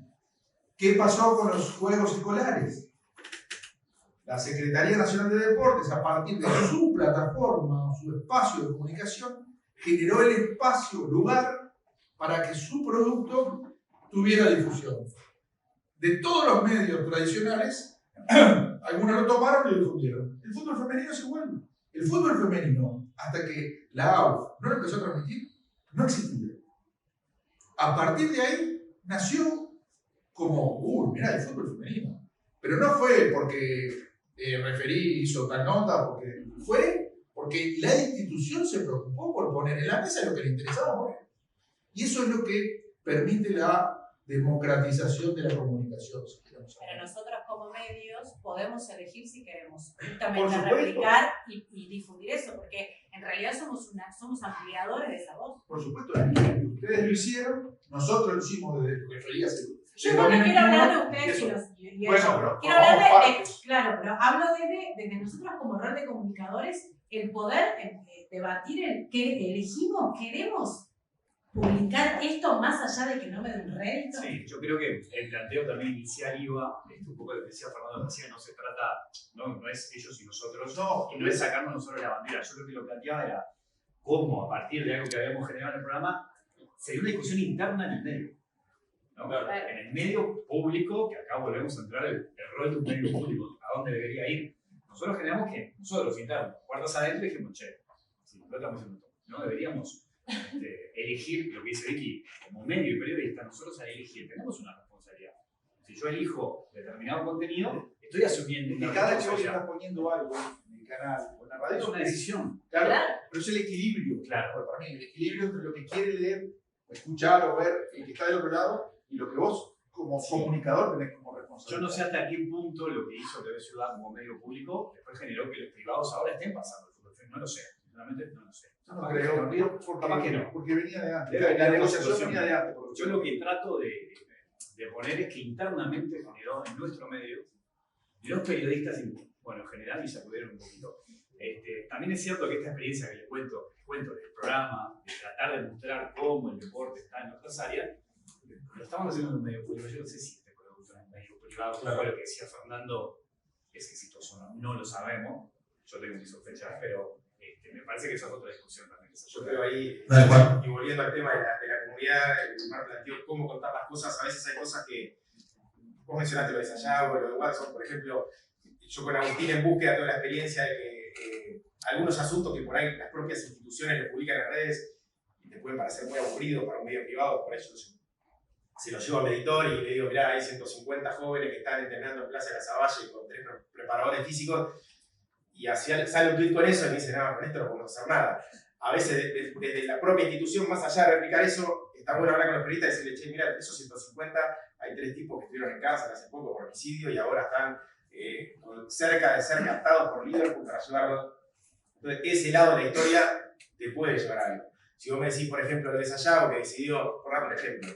¿Qué pasó con los juegos escolares? La Secretaría Nacional de Deportes, a partir de su plataforma o su espacio de comunicación, generó el espacio, lugar, para que su producto tuviera difusión. De todos los medios tradicionales, algunos lo tomaron y lo difundieron. El fútbol femenino es igual. El fútbol femenino, hasta que la AUF no lo empezó a transmitir, no existía. A partir de ahí, nació como, mirá, el fútbol femenino. Pero no fue porque referí hizo tal nota, porque la institución se preocupó por poner en la mesa lo que le interesaba poner. Y eso es lo que permite la democratización de la comunicación. Pero nosotros como medios podemos elegir si queremos Por justamente supuesto. replicar y difundir eso, porque en realidad somos ampliadores de esa voz. Por supuesto, ustedes lo hicieron, nosotros lo hicimos desde que referí hace. Yo no quiero hablar de ustedes y Bueno, ellos. pero Quiero hablar formamos de, partes. claro, pero hablo de nosotros como rol de comunicadores, el poder debatir el que elegimos, queremos publicar esto más allá de que no me dé un rédito. Sí, yo creo que el planteo también inicial iba, un poco lo que decía Fernando recién, no se trata, no es ellos y nosotros, y no es sacarnos nosotros la bandera. Yo lo que lo planteaba era cómo, a partir de algo que habíamos generado en el programa, sería una discusión interna en el medio. ¿No? Claro. En el medio público, que acá volvemos a entrar el rol de un medio público, a dónde debería ir. Nosotros generamos que nosotros internos, puertas adentro, y dijimos, che, si lo estamos haciendo, no deberíamos elegir lo que dice Vicky, como medio y periodista, nosotros al elegir tenemos una responsabilidad. Si yo elijo determinado contenido, estoy asumiendo Que una cada vez que vos responsabilidad. estás poniendo algo en el canal o en la radio, Es una decisión. Claro, Claro. pero es el equilibrio. Claro. Para mí, el equilibrio entre lo que quiere leer, escuchar o ver el que está del otro lado y lo que vos, como comunicador, tenés como responsabilidad. Yo no sé hasta qué punto lo que hizo TV Ciudad como medio público después generó que los privados ahora estén pasando el fútbol. No lo sé, sinceramente no lo sé. Yo no creo, Capaz que no. porque venía de antes. Debe La haber negociación situación. venía de antes. Yo lo que trato de poner es que internamente generó en nuestro medio, los periodistas, bueno, en general, y sacudieron un poquito. También es cierto que esta experiencia que les cuento del programa, de tratar de mostrar cómo el deporte está en otras áreas, lo estamos haciendo en un medio público. Yo no sé si este producto en un medio privado, claro. Lo que decía Fernando, es exitoso, no lo sabemos. Yo tengo mis sospechas, pero me parece que esa es otra discusión también. Yo creo ahí, Dale, Juan. y volviendo al tema de la comunidad, el Mar planteó cómo contar las cosas. A veces hay cosas que, vos mencionaste lo de Sayago, lo de Watson, por ejemplo, yo con Agustín en búsqueda de toda la experiencia de que algunos asuntos que por ahí las propias instituciones lo publican en redes y te pueden parecer muy aburridos para un medio privado, por eso se lo llevo a mi editor y le digo, mirá, hay 150 jóvenes que están entrenando en Plaza de la Savalle con 3 preparadores físicos, y sale un tweet con eso y me dice, no, con esto no podemos hacer nada. A veces desde la propia institución, más allá de replicar eso, está bueno hablar con los periodistas y decirle, che, mira, de esos 150 hay 3 tipos que estuvieron en cárcel hace poco por homicidio y ahora están cerca de ser captados por Liverpool para ayudarlos. Entonces, ese lado de la historia te puede llevar a algo. Si vos me decís, por ejemplo, lo de Sayago, que decidió, por dar un ejemplo,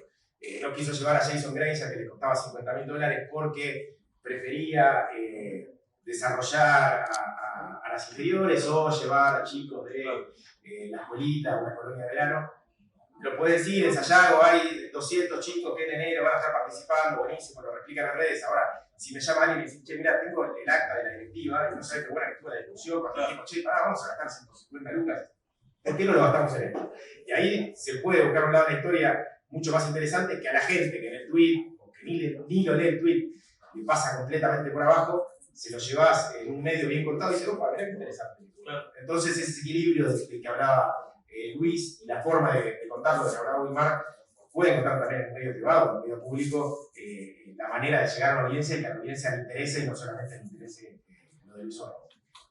no quiso llevar a Jason Granger, que le costaba $50.000, porque prefería desarrollar a las inferiores o llevar a chicos de la escuelita o una colonia de verano. Lo puedes decir, en Sayago hay 200 chicos que en enero van a estar participando, buenísimo, lo replican en redes. Ahora, si me llama alguien y me dice, che, mira, tengo el acta de la directiva y no sé qué buena que estuvo la discusión, cuando dijimos, che, pará, vamos a gastar 150 lucas, ¿por qué no lo gastamos en esto? Y ahí se puede buscar un lado de la historia mucho más interesante que a la gente que en el tweet, o que ni lo lee el tweet, y pasa completamente por abajo, se lo llevas en un medio bien contado y dices, opa, mirá qué interesante. Claro. Entonces ese equilibrio del que hablaba Luis y la forma de contarlo, de que hablaba Wilmar, puede encontrar también en un medio privado, en un medio público, la manera de llegar a la audiencia y que a la audiencia le interese y no solamente le interese lo del usuario.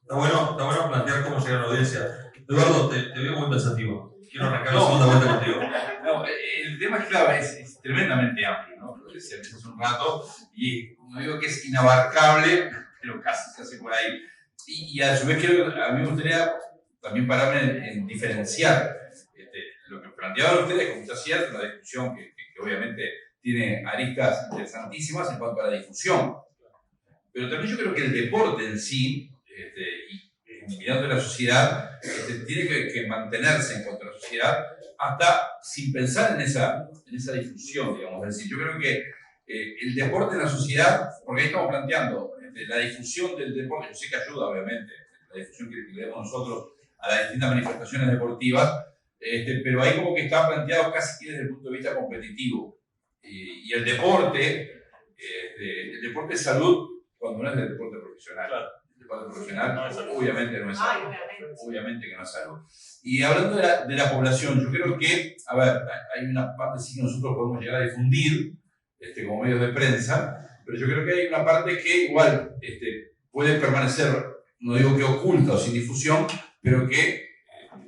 Está bueno plantear cómo llegar a la audiencia. Eduardo, te veo muy pensativo. Quiero arrancar la segunda vuelta contigo. No, el tema es claro, es tremendamente amplio, ¿no? Lo decía hace un rato, y como digo que es inabarcable, pero casi por ahí. Y a su vez a mí me gustaría también pararme en diferenciar lo que planteaban ustedes, como está cierto, una discusión que obviamente tiene aristas interesantísimas en cuanto a la difusión. Pero también yo creo que el deporte en sí, y mirando la sociedad, tiene que mantenerse en cuanto a la sociedad hasta sin pensar en esa difusión, digamos. Es decir, yo creo que el deporte en la sociedad, porque ahí estamos planteando la difusión del deporte, yo sé que ayuda obviamente, la difusión que le damos nosotros a las distintas manifestaciones deportivas, pero ahí como que está planteado casi que desde el punto de vista competitivo. Y el deporte es salud cuando no es del deporte profesional. Claro. El deporte profesional no es salud. Obviamente no es salud. Obviamente que no es salud. Y hablando de la población, yo creo que, a ver, hay una parte sí que nosotros podemos llegar a difundir como medios de prensa, pero yo creo que hay una parte que igual puede permanecer, no digo que oculta o sin difusión, pero que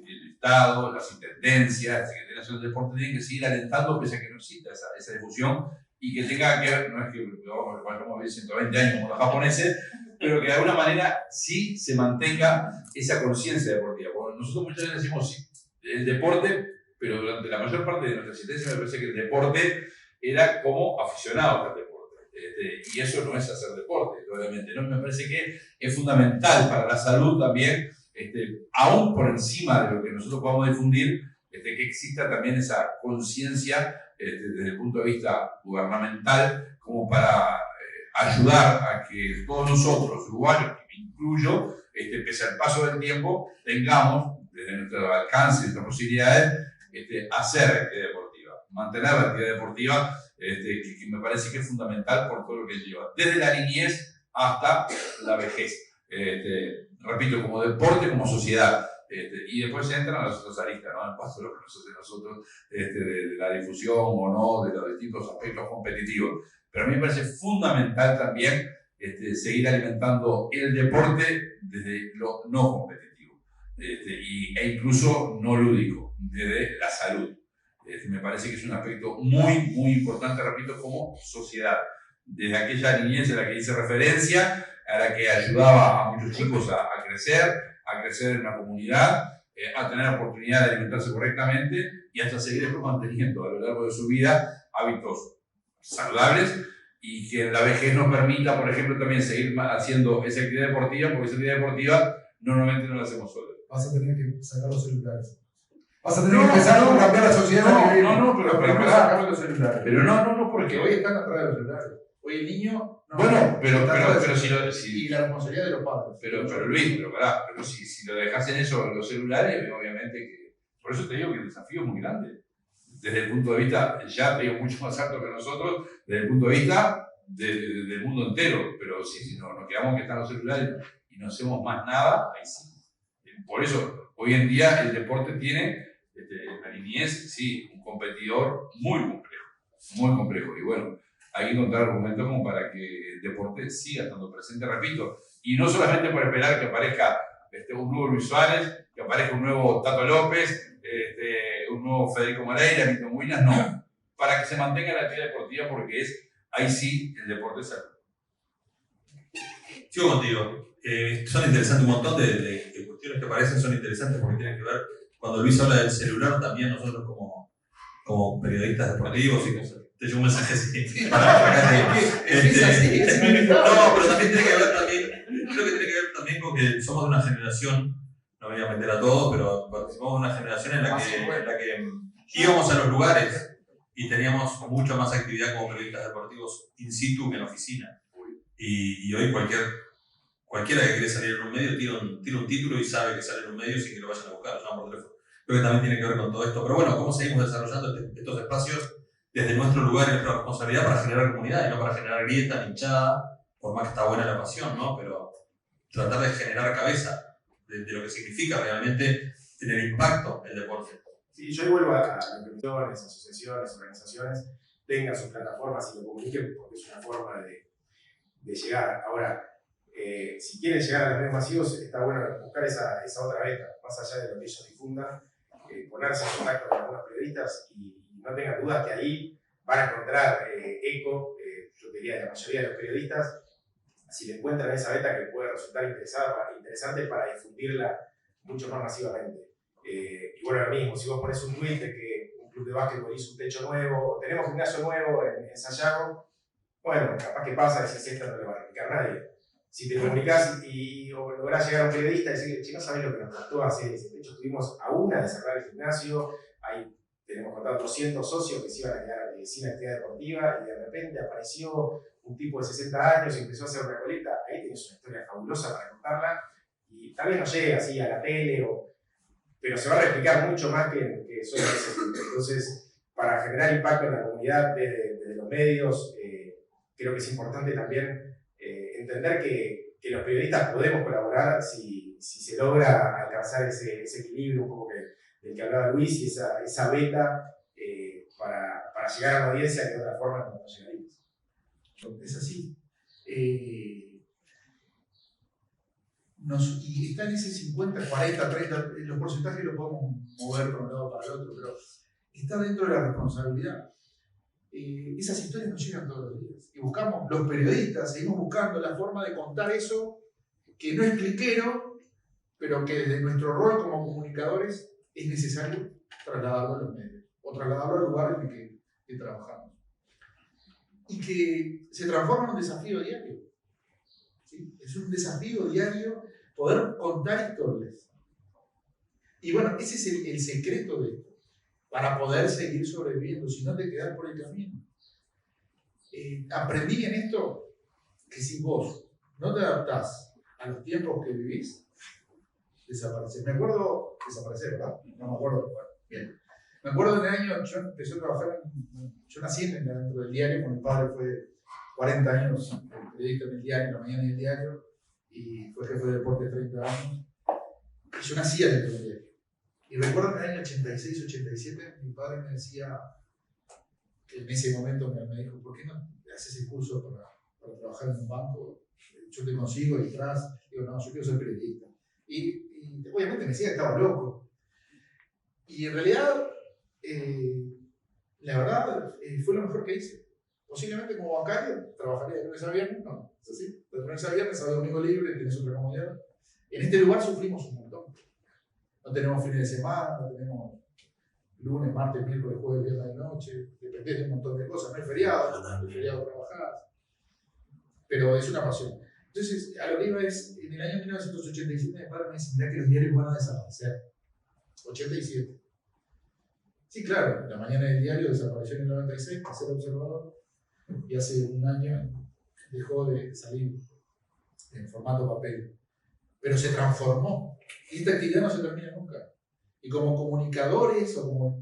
el Estado, las intendencias, las secretarías del deporte tienen que seguir alentando pese a que no exista esa difusión y que tenga que ver, no es que vamos a vivir 120 años como los japoneses, pero que de alguna manera sí se mantenga esa conciencia deportiva. Porque nosotros muchas veces decimos sí, el deporte, pero durante la mayor parte de nuestra existencia me parece que el deporte era como aficionado al deporte. Y eso no es hacer deporte, obviamente, ¿no? Me parece que es fundamental para la salud también, aún por encima de lo que nosotros podamos difundir, que exista también esa conciencia desde el punto de vista gubernamental, como para ayudar a que todos nosotros, uruguayos, que me incluyo, pese al paso del tiempo, tengamos, desde nuestro alcance y nuestras posibilidades, hacer actividad deportiva, mantener la actividad deportiva, que me parece que es fundamental por todo lo que lleva, desde la niñez hasta la vejez. Repito, como deporte, como sociedad. Y después se entran a las otras aristas, ¿no? En paso a lo que nos hace nosotros, de la difusión o no, de los distintos aspectos competitivos. Pero a mí me parece fundamental también seguir alimentando el deporte desde lo no competitivo e incluso no lúdico, desde la salud. Me parece que es un aspecto muy, muy importante, repito, como sociedad. Desde aquella niñez a la que hice referencia, a la que ayudaba a muchos chicos a crecer en la comunidad, a tener la oportunidad de alimentarse correctamente y hasta seguir después manteniendo a lo largo de su vida hábitos saludables y que en la vejez nos permita, por ejemplo, también seguir haciendo esa actividad deportiva, porque esa actividad deportiva normalmente no la hacemos solos. Vas a tener que sacar los celulares. Vas a tener que empezar a cambiar la sociedad. Pero sacar los celulares. Pero no, porque hoy están atrás de los celulares. Hoy el niño. Bueno, pero si y la responsabilidad de los padres. Pero Luis, pero si lo dejas en eso, los celulares, obviamente que. Por eso te digo que el desafío es muy grande. Desde el punto de vista, ya te digo, mucho más alto que nosotros, desde el punto de vista del mundo entero. Pero si nos quedamos que están los celulares y no hacemos más nada, ahí sí. Por eso, hoy en día el deporte tiene, en la niñez, sí, un competidor muy complejo. Y bueno, hay que encontrar argumentos como para que el deporte siga estando presente, repito, y no solamente por esperar que aparezca un nuevo Luis Suárez, que aparezca un nuevo Tato López, un nuevo Federico Moreira, Milton Muinas, no, para que se mantenga la actividad deportiva, porque ahí sí el deporte es salud. Sigo contigo. Son interesantes, un montón de cuestiones que aparecen son interesantes porque tienen que ver, cuando Luis habla del celular, también nosotros como periodistas deportivos y cosas. Te llevo un mensaje así. No, pero también tiene que ver creo que tiene que ver también con que somos de una generación, no me voy a meter a todos, pero participamos de una generación en la que íbamos a los lugares y teníamos mucha más actividad como periodistas deportivos in situ que en la oficina. Y hoy cualquiera que quiere salir en un medio tira un título y sabe que sale en un medio sin que lo vayan a buscar, lo llaman por teléfono. Creo que también tiene que ver con todo esto. Pero bueno, ¿cómo seguimos desarrollando estos espacios desde nuestro lugar y nuestra responsabilidad para generar comunidad y no para generar grieta, hinchada, por más que está buena la pasión, ¿no? Pero tratar de generar cabeza de lo que significa realmente tener impacto el deporte. Sí, yo ahí vuelvo a instituciones, asociaciones, organizaciones, tengan sus plataformas y lo comuniquen porque es una forma de llegar. Ahora, si quieren llegar a los medios masivos, está bueno buscar esa otra beta, más allá de lo que ellos difundan, ponerse en contacto con algunos periodistas y no tengan dudas que ahí van a encontrar eco, yo diría de la mayoría de los periodistas, si le encuentran esa beta que puede resultar interesante para difundirla mucho más masivamente. Y bueno, lo mismo, si vos pones un tweet de que un club de básquetbol hizo un techo nuevo, o tenemos gimnasio nuevo en Sayago, bueno, capaz que pasa, ese esto no le va a replicar nadie. Si te comunicás y lográs llegar a un periodista y decirle, che, no sabés lo que nos costó hacer ese techo, estuvimos a una de cerrar el gimnasio, ahí tenemos contratados 200 socios que se iban a quedar sin actividad deportiva y de repente apareció un tipo de 60 años y empezó a hacer una colecta, ahí tienes una historia fabulosa para contarla y tal vez no llega así a la tele, pero se va a replicar mucho más que solo ese tipo. Entonces, para generar impacto en la comunidad desde los medios, creo que es importante también entender que los periodistas podemos colaborar si se logra alcanzar ese equilibrio un poco del que hablaba Luis y esa beta para llegar a una audiencia que de otra forma no llegaríamos. Es así. Y está en ese 50, 40, 30, los porcentajes los podemos mover para un lado para el otro, pero está dentro de la responsabilidad. Esas historias nos llegan todos los días. Y buscamos, los periodistas, seguimos buscando la forma de contar eso que no es cliquero, pero que desde nuestro rol como comunicadores es necesario trasladarlo a los medios, o trasladarlo al lugar en el que trabajamos. Y que se transforma en un desafío diario. ¿Sí? Es un desafío diario poder contar historias. Y bueno, ese es el secreto de esto, para poder seguir sobreviviendo, si no te quedas por el camino. Aprendí en esto que si vos no te adaptás a los tiempos que vivís, desapareces. Me acuerdo, desaparecer, ¿verdad? No me acuerdo. Bueno, bien. Me acuerdo en el año, yo empecé a trabajar, yo nací dentro del diario, con mi padre fue 40 años periodista en el diario, en la mañana en el diario, y fue jefe de deporte 30 años. Y yo nací dentro del diario. Y recuerdo en el año 86, 87, mi padre me decía, en ese momento me dijo, ¿por qué no haces el curso para trabajar en un banco? Yo te consigo detrás. Digo, no, yo quiero ser periodista. Y obviamente me decía que estaba loco. Y en realidad, la verdad, fue lo mejor que hice. Posiblemente como bancario trabajaría de lunes a viernes, no, es así. De lunes a viernes, sábado domingo libre, tenés otra comodidad. En este lugar sufrimos un montón. No tenemos fines de semana, no tenemos lunes, martes, miércoles, jueves, viernes de noche, dependés de un montón de cosas. No hay feriado, trabajás. Pero es una pasión. Entonces, a lo que iba es, en el año 1987 mi padre me dice, mirá que los diarios van a desaparecer. 87. Sí, claro, la mañana del diario desapareció en el 96, pasé el Observador, y hace un año dejó de salir en formato papel. Pero se transformó. Y esta actividad no se termina nunca. Y como comunicadores o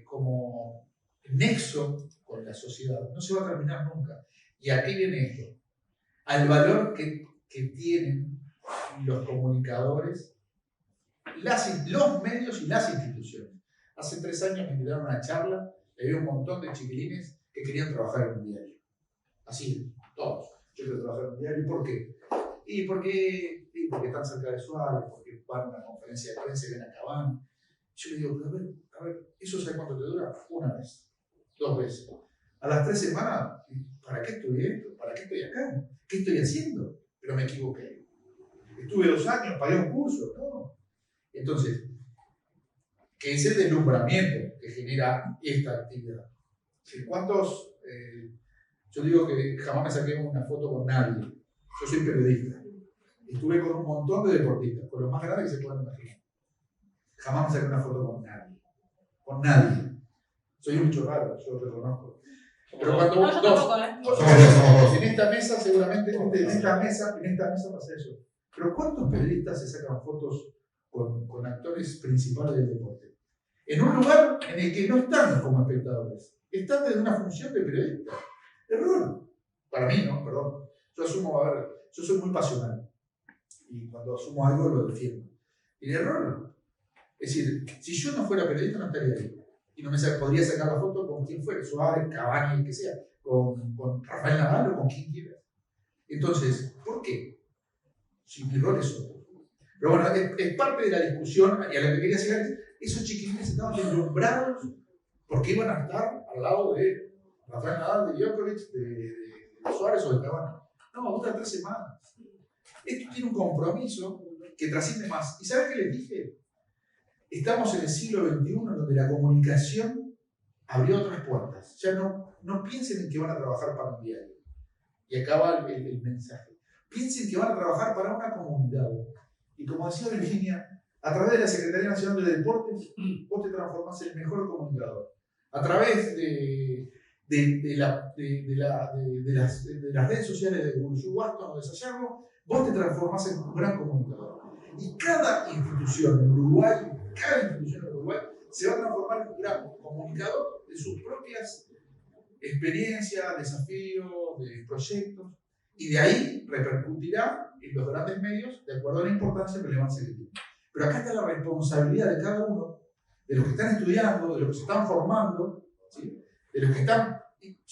como nexo con la sociedad, no se va a terminar nunca. Y aquí viene esto. Al valor que tienen los comunicadores, los medios y las instituciones. Hace 3 años me invitaron a una charla y había un montón de chiquilines que querían trabajar en un diario. Así, todos. Yo quiero trabajar en un diario. ¿Por qué? Porque están cerca de Suárez, porque van a una conferencia de prensa y ven a Cavani. Yo le digo, a ver, ¿eso sabe cuánto te dura? 1 vez, 2 veces. A las 3 semanas, ¿para qué estudié esto? ¿Para qué estoy acá? ¿Qué estoy haciendo? Pero me equivoqué. Estuve 2 años, pagué un curso, ¿no? Entonces, ¿qué es el deslumbramiento que genera esta actividad? ¿Cuántos? Yo digo que jamás me saqué una foto con nadie. Yo soy periodista. Estuve con un montón de deportistas, con los más grandes que se puedan imaginar. Jamás me saqué una foto con nadie. Con nadie. Soy un bicho raro, yo lo reconozco. Pero cuando vos dos, en esta mesa, seguramente, en esta mesa pasa eso. Pero ¿cuántos periodistas se sacan fotos con actores principales del deporte? En un lugar en el que no están como espectadores. Están desde una función de periodista. Error. Para mí, ¿no? Perdón. Yo asumo, a ver, yo soy muy pasional. Y cuando asumo algo lo defiendo. El error. Es decir, si yo no fuera periodista no estaría ahí. Y no me podría sacar la foto con quien fuera, Suárez, Cavani, el que sea, con Rafael Nadal o con quien quiera. Entonces, ¿por qué? Si mi rol es otro. Pero bueno, es parte de la discusión, y a lo que quería llegar es, esos chiquilines estaban deslumbrados porque iban a estar al lado de Rafael Nadal, de Djokovic, de Suárez o de Cavani. No, dura 3 semanas. Esto tiene un compromiso que trasciende más. ¿Y sabes qué les dije? Estamos en el siglo XXI, donde la comunicación abrió otras puertas. Ya no piensen en que van a trabajar para un diario. Y acaba el mensaje. Piensen que van a trabajar para una comunidad. Y como decía Virginia, a través de la Secretaría Nacional de Deportes, vos te transformás en el mejor comunicador. A través de las redes sociales de Guruyú, Waston o de Sayago, vos te transformás en un gran comunicador. Y cada institución en Uruguay se va a transformar en un gran comunicador de sus propias experiencias, desafíos, de proyectos, y de ahí repercutirá en los grandes medios de acuerdo a la importancia y relevancia que tiene. Pero acá está la responsabilidad de cada uno, de los que están estudiando, de los que se están formando, ¿sí? De los que están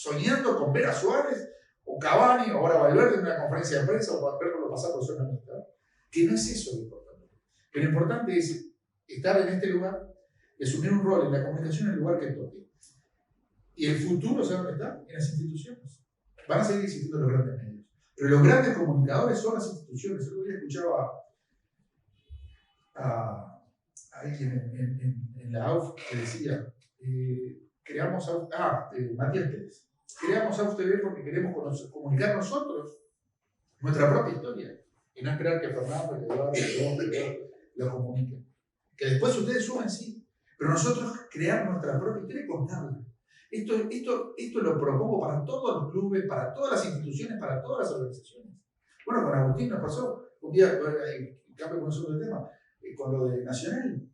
soñando con ver a Suárez o Cavani o ahora Valverde en una conferencia de prensa o verlo pasar por zona mixta. Que no es eso lo importante. Que lo importante es estar en este lugar y asumir un rol en la comunicación en el lugar que toque. Y el futuro, ¿saben dónde está? En las instituciones. Van a seguir existiendo los grandes medios. Pero los grandes comunicadores son las instituciones. El otro día escuchaba a alguien en la AUF que decía, creamos Matías Pérez, creamos AUF TV porque queremos comunicar nosotros nuestra propia historia y no esperar que Fernando, que Eduardo, que lo comuniquen. Que después ustedes suben, sí, pero nosotros crear nuestra propia historia y contarla. Esto lo propongo para todos los clubes, para todas las instituciones, para todas las organizaciones. Bueno, con Agustín nos pasó un día, en cambio con nosotros el tema, con lo de Nacional,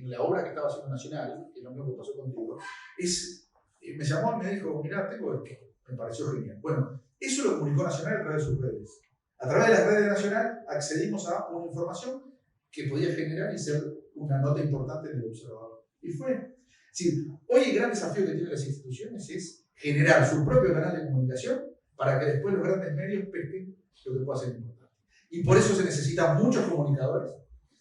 la obra que estaba haciendo Nacional, que es lo mismo que pasó contigo, me llamó y me dijo, mirá, tengo esto, me pareció genial. Bueno, eso lo comunicó Nacional a través de sus redes. A través de las redes de Nacional accedimos a una información que podía generar y ser una nota importante en el Observador. Y fue. Es decir, hoy el gran desafío que tienen las instituciones es generar su propio canal de comunicación para que después los grandes medios pesquen lo que pueda ser importante. Y por eso se necesitan muchos comunicadores,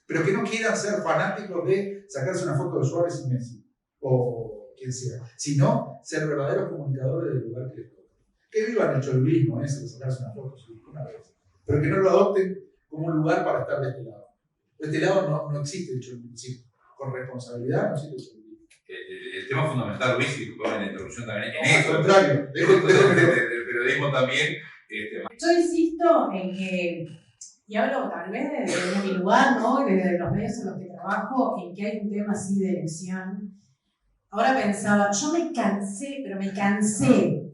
pero que no quieran ser fanáticos de sacarse una foto de Suárez y Messi, o quien sea, sino ser verdaderos comunicadores del lugar que les toca. Que vivan el cholulismo ese de sacarse una foto una vez, pero que no lo adopten como un lugar para estar de este lado. De este lado no existe el cholulismo, sí, con responsabilidad no existe el cholulismo. El tema fundamental, Luis, y disculpame la interrupción también, en Al esto, contrario, del periodismo también. Yo insisto en que, y hablo tal vez desde mi lugar, ¿no? Desde los medios en los que trabajo, en que hay un tema así de elección. Ahora pensaba, yo me cansé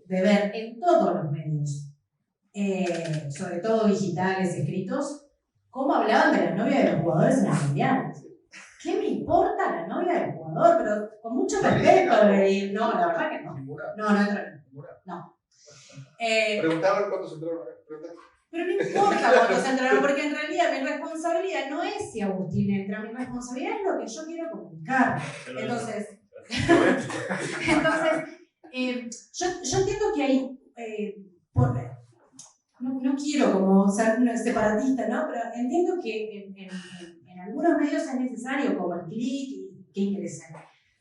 de ver en todos los medios, sobre todo digitales, escritos, cómo hablaban de la novia de los jugadores en las mundiales. ¿Qué me importa la novia del jugador? Pero con mucho respeto. No, la verdad que no. No entra ninguna. No. Preguntaban cuántos entraron. Pero no importa cuántos entraron, porque en realidad mi responsabilidad no es si Agustín entra, mi responsabilidad es lo que yo quiero comunicar. Entonces, yo entiendo que hay, no quiero como ser separatista, ¿no? Pero entiendo que en algunos medios es necesario como el clic que ingresen.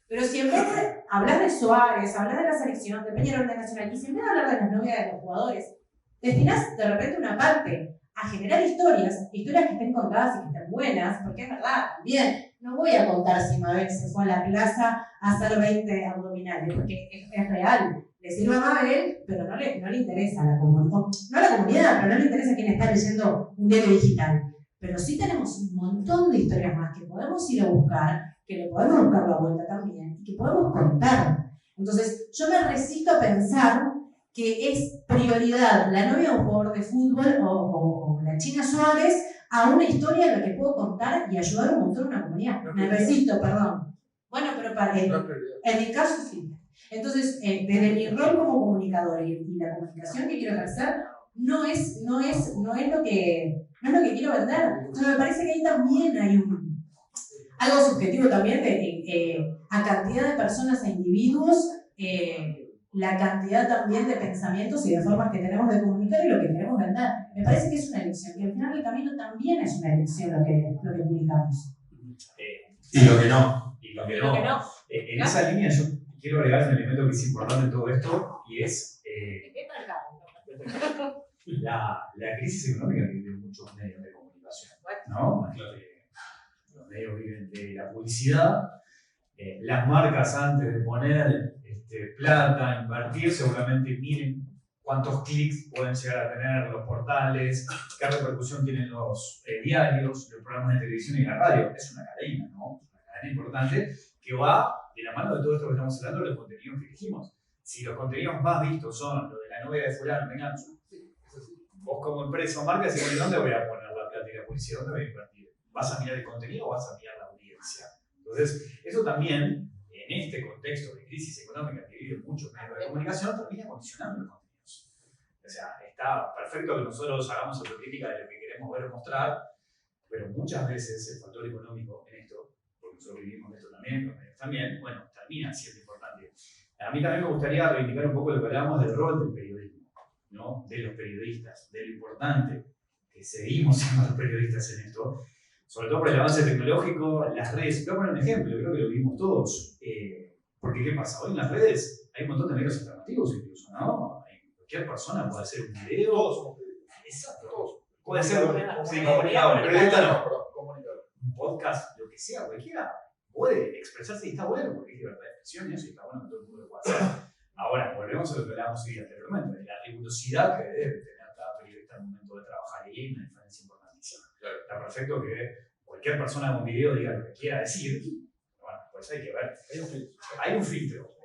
Pero si en vez de hablar de Suárez, hablar de la selección, de Peñarol, de Nacional, y si en vez de hablar de las novias de los jugadores, destinás de repente una parte a generar historias que estén contadas y que estén buenas, porque es verdad, también, no voy a contar si Mabel se fue a la plaza a hacer 20 abdominales, porque es real. Le sirve a Mabel, pero no le interesa a la comunidad, no a la comunidad, pero no le interesa a quien está leyendo un diario digital. Pero sí tenemos un montón de historias más que podemos ir a buscar, que le podemos buscar la vuelta también, y que podemos contar. Entonces, yo me resisto a pensar que es prioridad la novia de un jugador de fútbol o la China Suárez a una historia en la que puedo contar y ayudar un montón a una comunidad. Me resisto, perdón. Bueno, pero en mi caso sí. Entonces, desde mi rol como comunicador y la comunicación que quiero ejercer, no es lo que quiero vender. Entonces, me parece que ahí también hay algo subjetivo también a cantidad de personas e individuos, la cantidad también de pensamientos y de formas que tenemos de comunicar y lo que queremos vender. Me parece que es una elección, que al final del camino también es una elección lo que publicamos. Y lo que no. Y lo que no. En esa línea yo quiero agregar un elemento que es importante en todo esto, y es la crisis económica que viven muchos medios de comunicación, ¿no? Los medios viven de la publicidad, las marcas antes de poner plata, invertir, seguramente miren cuántos clics pueden llegar a tener los portales, qué repercusión tienen los diarios, los programas de televisión y la radio. Es una cadena, ¿no? Una cadena importante que va de la mano de todo esto que estamos hablando, de los contenidos que elegimos. Si los contenidos más vistos son los de la novia de fulano, vengan, vos como empresa o marca, decís, ¿dónde voy a poner la plata y la publicidad? ¿Dónde voy a invertir? ¿Vas a mirar el contenido o vas a mirar la audiencia? Entonces, eso también, en este contexto de crisis económica que viven muchos medios de comunicación, termina condicionando los contenidos. O sea, está perfecto que nosotros hagamos autocrítica de lo que queremos ver o mostrar, pero muchas veces el factor económico en esto, porque nosotros vivimos de esto también, los medios también, bueno, termina siendo importante. A mí también me gustaría reivindicar un poco lo que hablábamos del rol del periodismo, ¿no? De los periodistas, de lo importante que seguimos siendo los periodistas en esto, sobre todo por el avance tecnológico, las redes. Voy a poner un ejemplo, creo que lo vimos todos. Porque, ¿qué pasa? Hoy en las redes hay un montón de medios alternativos incluso, ¿no? Cualquier persona puede hacer un video. Todos somos periodistas. Exacto. Todos. Puede ser Comunicadores. Un podcast, lo que sea, cualquiera puede expresarse y está bueno, porque es libertad de expresión y eso está bueno que todo el mundo lo pueda hacer. Ahora, volvemos a lo que hablábamos hoy anteriormente, de la rigurosidad que debe tener cada periodista al momento de trabajar, y hay una diferencia importantísima. Está perfecto que cualquier persona con video diga lo que quiera decir, bueno, pues hay que ver. Hay un filtro.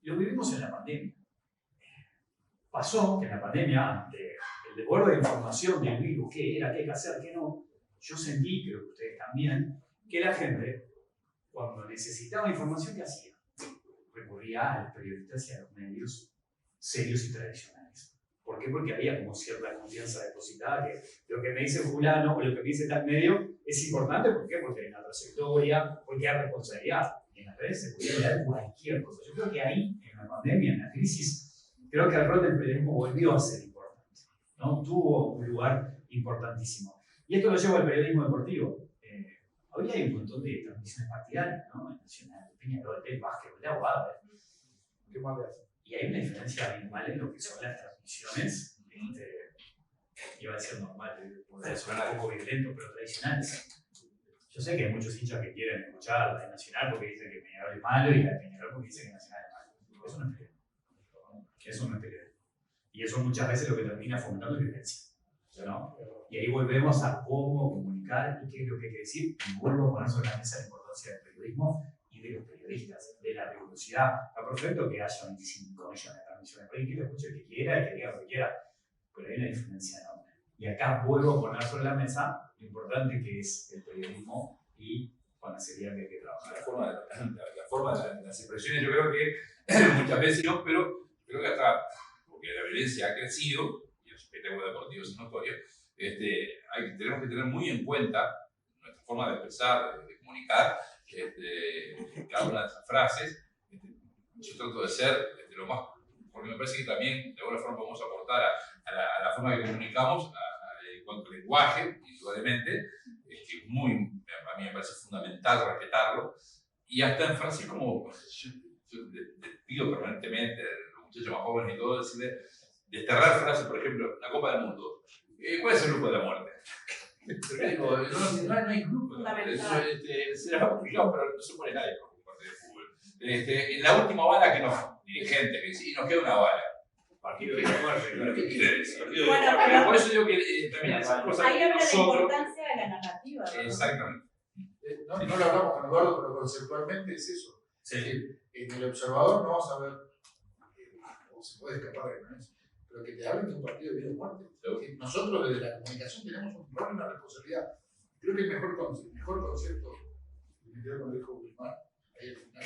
Lo vivimos en la pandemia. Pasó que en la pandemia, ante el desborde de información del virus, qué era, qué hay que hacer, qué no, yo sentí, creo que ustedes también, que la gente, cuando necesitaba información, ¿qué hacía? Recurría a los periodistas y a los medios serios y tradicionales. ¿Por qué? Porque había como cierta confianza depositada que lo que me dice fulano o lo que me dice tal medio es importante. ¿Por qué? Porque hay una trayectoria, porque hay responsabilidad. Y en las redes se podía leer cualquier cosa. Yo creo que ahí, en la pandemia, en la crisis, creo que el rol del periodismo volvió a ser importante, ¿no? Tuvo un lugar importantísimo. Y esto lo llevo al periodismo deportivo. Hoy hay un montón de transmisiones partidarias, ¿no? En Nacional, de Peñarol, del básquetbol, de Aguada. ¿Qué más le hace? Y hay una diferencia abismal en lo que son las transmisiones, iba a decir normal, podría sonar un poco violento, pero tradicionales. Yo sé que hay muchos hinchas que quieren escuchar la de Nacional porque dicen que Peñarol es malo y la de Peñarol porque dicen que Nacional es malo. Eso no es periodismo. Eso no es periodismo. Y eso muchas veces lo que termina fomentando es violencia, ¿no? Y ahí volvemos a cómo comunicar y qué es lo que hay que decir. Y vuelvo a poner sobre la mesa la importancia del periodismo y de los periodistas, de la rigurosidad. Está perfecto que haya 25 millones de transmisiones, pero hay que lo escuche el que quiera y que diga lo que quiera. Pero hay una diferencia enorme. Y acá vuelvo a poner sobre la mesa lo importante que es el periodismo y con la seriedad que hay que trabajar. La forma de las expresiones, yo creo que muchas veces no, pero creo que hasta porque la violencia ha crecido y los espectáculos deportivos es notorio, tenemos que tener muy en cuenta nuestra forma de expresar, de comunicar cada una de esas frases. Yo trato de ser lo más, porque me parece que también de alguna forma podemos aportar a la forma que comunicamos en cuanto al lenguaje, indudablemente, que a mí me parece fundamental respetarlo, y hasta en frases como, yo les pido permanentemente a los muchachos más jóvenes y todo, decirles, desterrar frases, por ejemplo, la Copa del Mundo. ¿Cuál es el grupo de la muerte? Pero digo, no hay grupo de la muerte. Será complicado, pero no se pone nadie por un partido de fútbol. En la última bala que nos, dirigentes, que dice, y nos queda una bala. Partido de muerte, ¿qué quiere decir? Por eso digo que también esas cosas. Ahí habla de la importancia de la narrativa, ¿no? Exactamente. No lo hablamos con Eduardo, pero conceptualmente es eso. Sí. Es decir, en el observador no vas a ver, o se puede escapar de eso, pero que te hablen de un partido de vida o muerte. Nosotros desde la comunicación tenemos un rol y una responsabilidad. Creo que el mejor concepto, y me quedo con lo que dijo Wilmar ahí al final,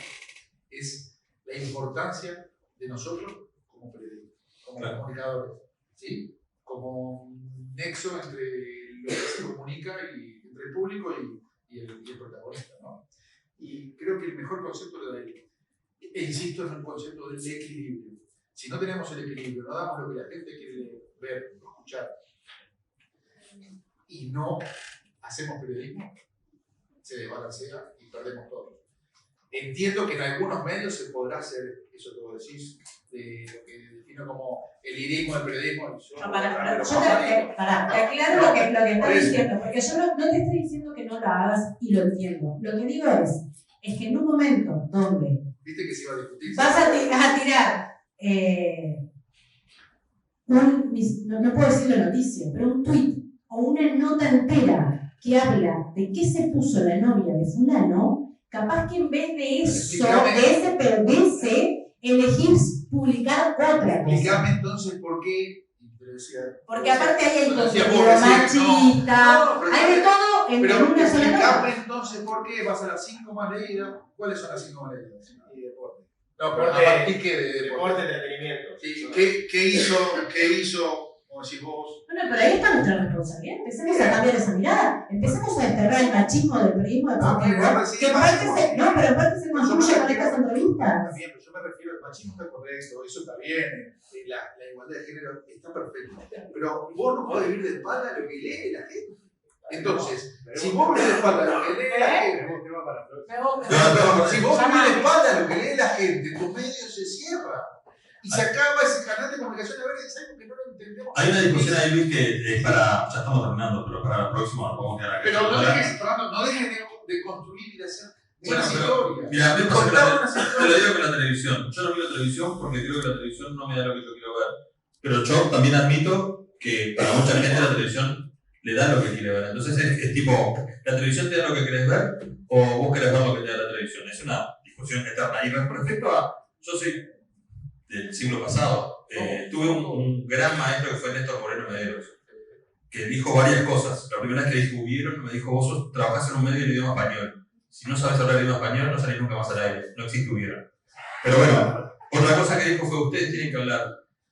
es la importancia de nosotros como periodistas, como comunicadores, ¿sí? Como un nexo entre lo que se comunica y entre el público y el protagonista, ¿no? Y creo que el mejor concepto insisto, es un concepto del equilibrio. Si no tenemos el equilibrio, no damos lo que la gente quiere ver, escuchar, y no hacemos periodismo, se desbalancea y perdemos todo. Entiendo que en algunos medios se podrá hacer eso que vos decís, de lo que defino como el lirismo del periodismo. Te aclaro lo que estás diciendo, porque yo no te estoy diciendo que no lo hagas y lo entiendo. Lo que digo es que en un momento donde viste que se iba a discutir, vas a tirar no puedo decir la noticia, pero un tweet o una nota entera que habla de qué se puso la novia de fulano, capaz que en vez de eso, de ese, elegir publicar otra cosa. Explícame entonces por qué. Porque aparte ahí hay contenido machista, hay de todo en una sola nota. Explícame entonces por qué vas a las 5 más leídas. ¿Cuáles son las 5 más leídas? Y deporte. No, pero a partir de deporte, entretenimiento. Sí, ¿qué hizo, como decís vos? No, Bueno, pero ahí está nuestra responsabilidad. Empecemos a cambiar esa mirada. Empecemos a desterrar el machismo del periodismo deportivo. Que en parte se construye con estas entrevistas. También, pero yo me refiero al machismo está correcto, eso está bien, la igualdad de género está perfecto. Pero vos no podés ir de espalda a lo que lee la gente. Entonces, si vos ves de espalda a lo que lee la gente, si vos ves de espalda a lo que lee la gente, tu medio se cierra. Y se acaba ese canal de comunicación. A ver, es algo que no lo entendemos. Hay una discusión ahí, Luis, que es para. Ya estamos terminando, pero para la próxima nos podemos quedar acá. Pero no dejes de construir y de hacer buenas historias. Mira, a mí te lo digo con la televisión. Yo no miro televisión porque creo que la televisión no me da lo que yo quiero ver. Pero yo también admito que para mucha gente la televisión le da lo que quiere ver. Entonces es tipo, ¿la televisión te da lo que querés ver o vos querés ver lo que te da la televisión? Es una discusión eterna. Y respecto a. Yo soy del siglo pasado. Tuve un gran maestro que fue Néstor Moreno Mederos, que dijo varias cosas. La primera vez que distribuyeron me dijo, vos trabajás en un medio en idioma español. Si no sabes hablar idioma español, no salís nunca más al aire. No existe hubieron. Pero bueno, otra cosa que dijo fue, ustedes tienen que hablar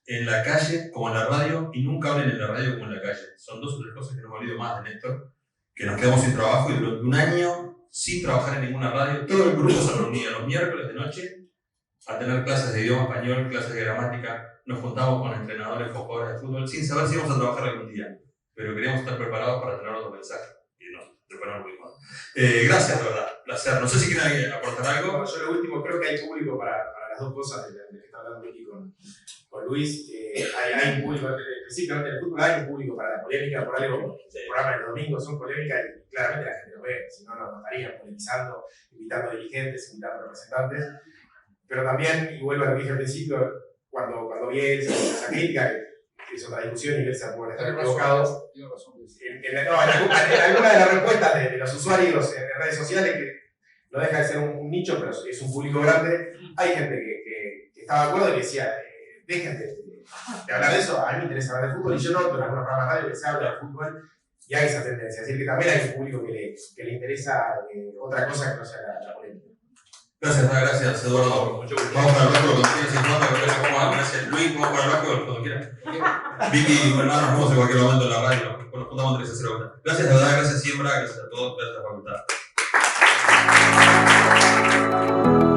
en la calle como en la radio y nunca hablen en la radio como en la calle. Son dos o tres cosas que no me olvido más de Néstor, que nos quedamos sin trabajo y durante un año sin trabajar en ninguna radio. Todo el grupo se reunía los miércoles de noche a tener clases de idioma español, clases de gramática. Nos juntamos con entrenadores, jugadores de fútbol, sin saber si íbamos a trabajar algún día. Pero queríamos estar preparados para tener otro mensaje. Y nos preparamos muy mal. Gracias, de verdad. Placer. No sé si quieren aportar algo. Yo lo último, creo que hay público para las dos cosas de que está hablando Vicky con Luis. Hay un público, específicamente en el fútbol, hay un público para la polémica, por algo. El programa de los domingos son polémicas y claramente la gente lo ve. Si no, nos estarían polemizando, invitando dirigentes, invitando representantes. Pero también, y vuelvo a lo que dije al principio, cuando vi esa crítica, que es otra discusión y que se pueden estar equivocados, en alguna de las respuestas de los usuarios en redes sociales, que no deja de ser un nicho, pero es un público grande, hay gente que estaba de acuerdo y que decía, dejen de hablar de eso, a mí me interesa hablar de fútbol, y yo noto en algunos programas de radio que se habla de fútbol, y hay esa tendencia, es decir, que también hay un público que le interesa otra cosa que no sea la polémica. Gracias, Eduardo. Vamos para el blanco cuando quieras. Gracias, Luis. Vamos para el blanco cuando quieras. Vicky y Fernando, nos vemos en cualquier momento en la radio. Nos juntamos 3 a 0. Gracias, de verdad. Gracias, Siembra. Gracias a todos. Gracias a la facultad.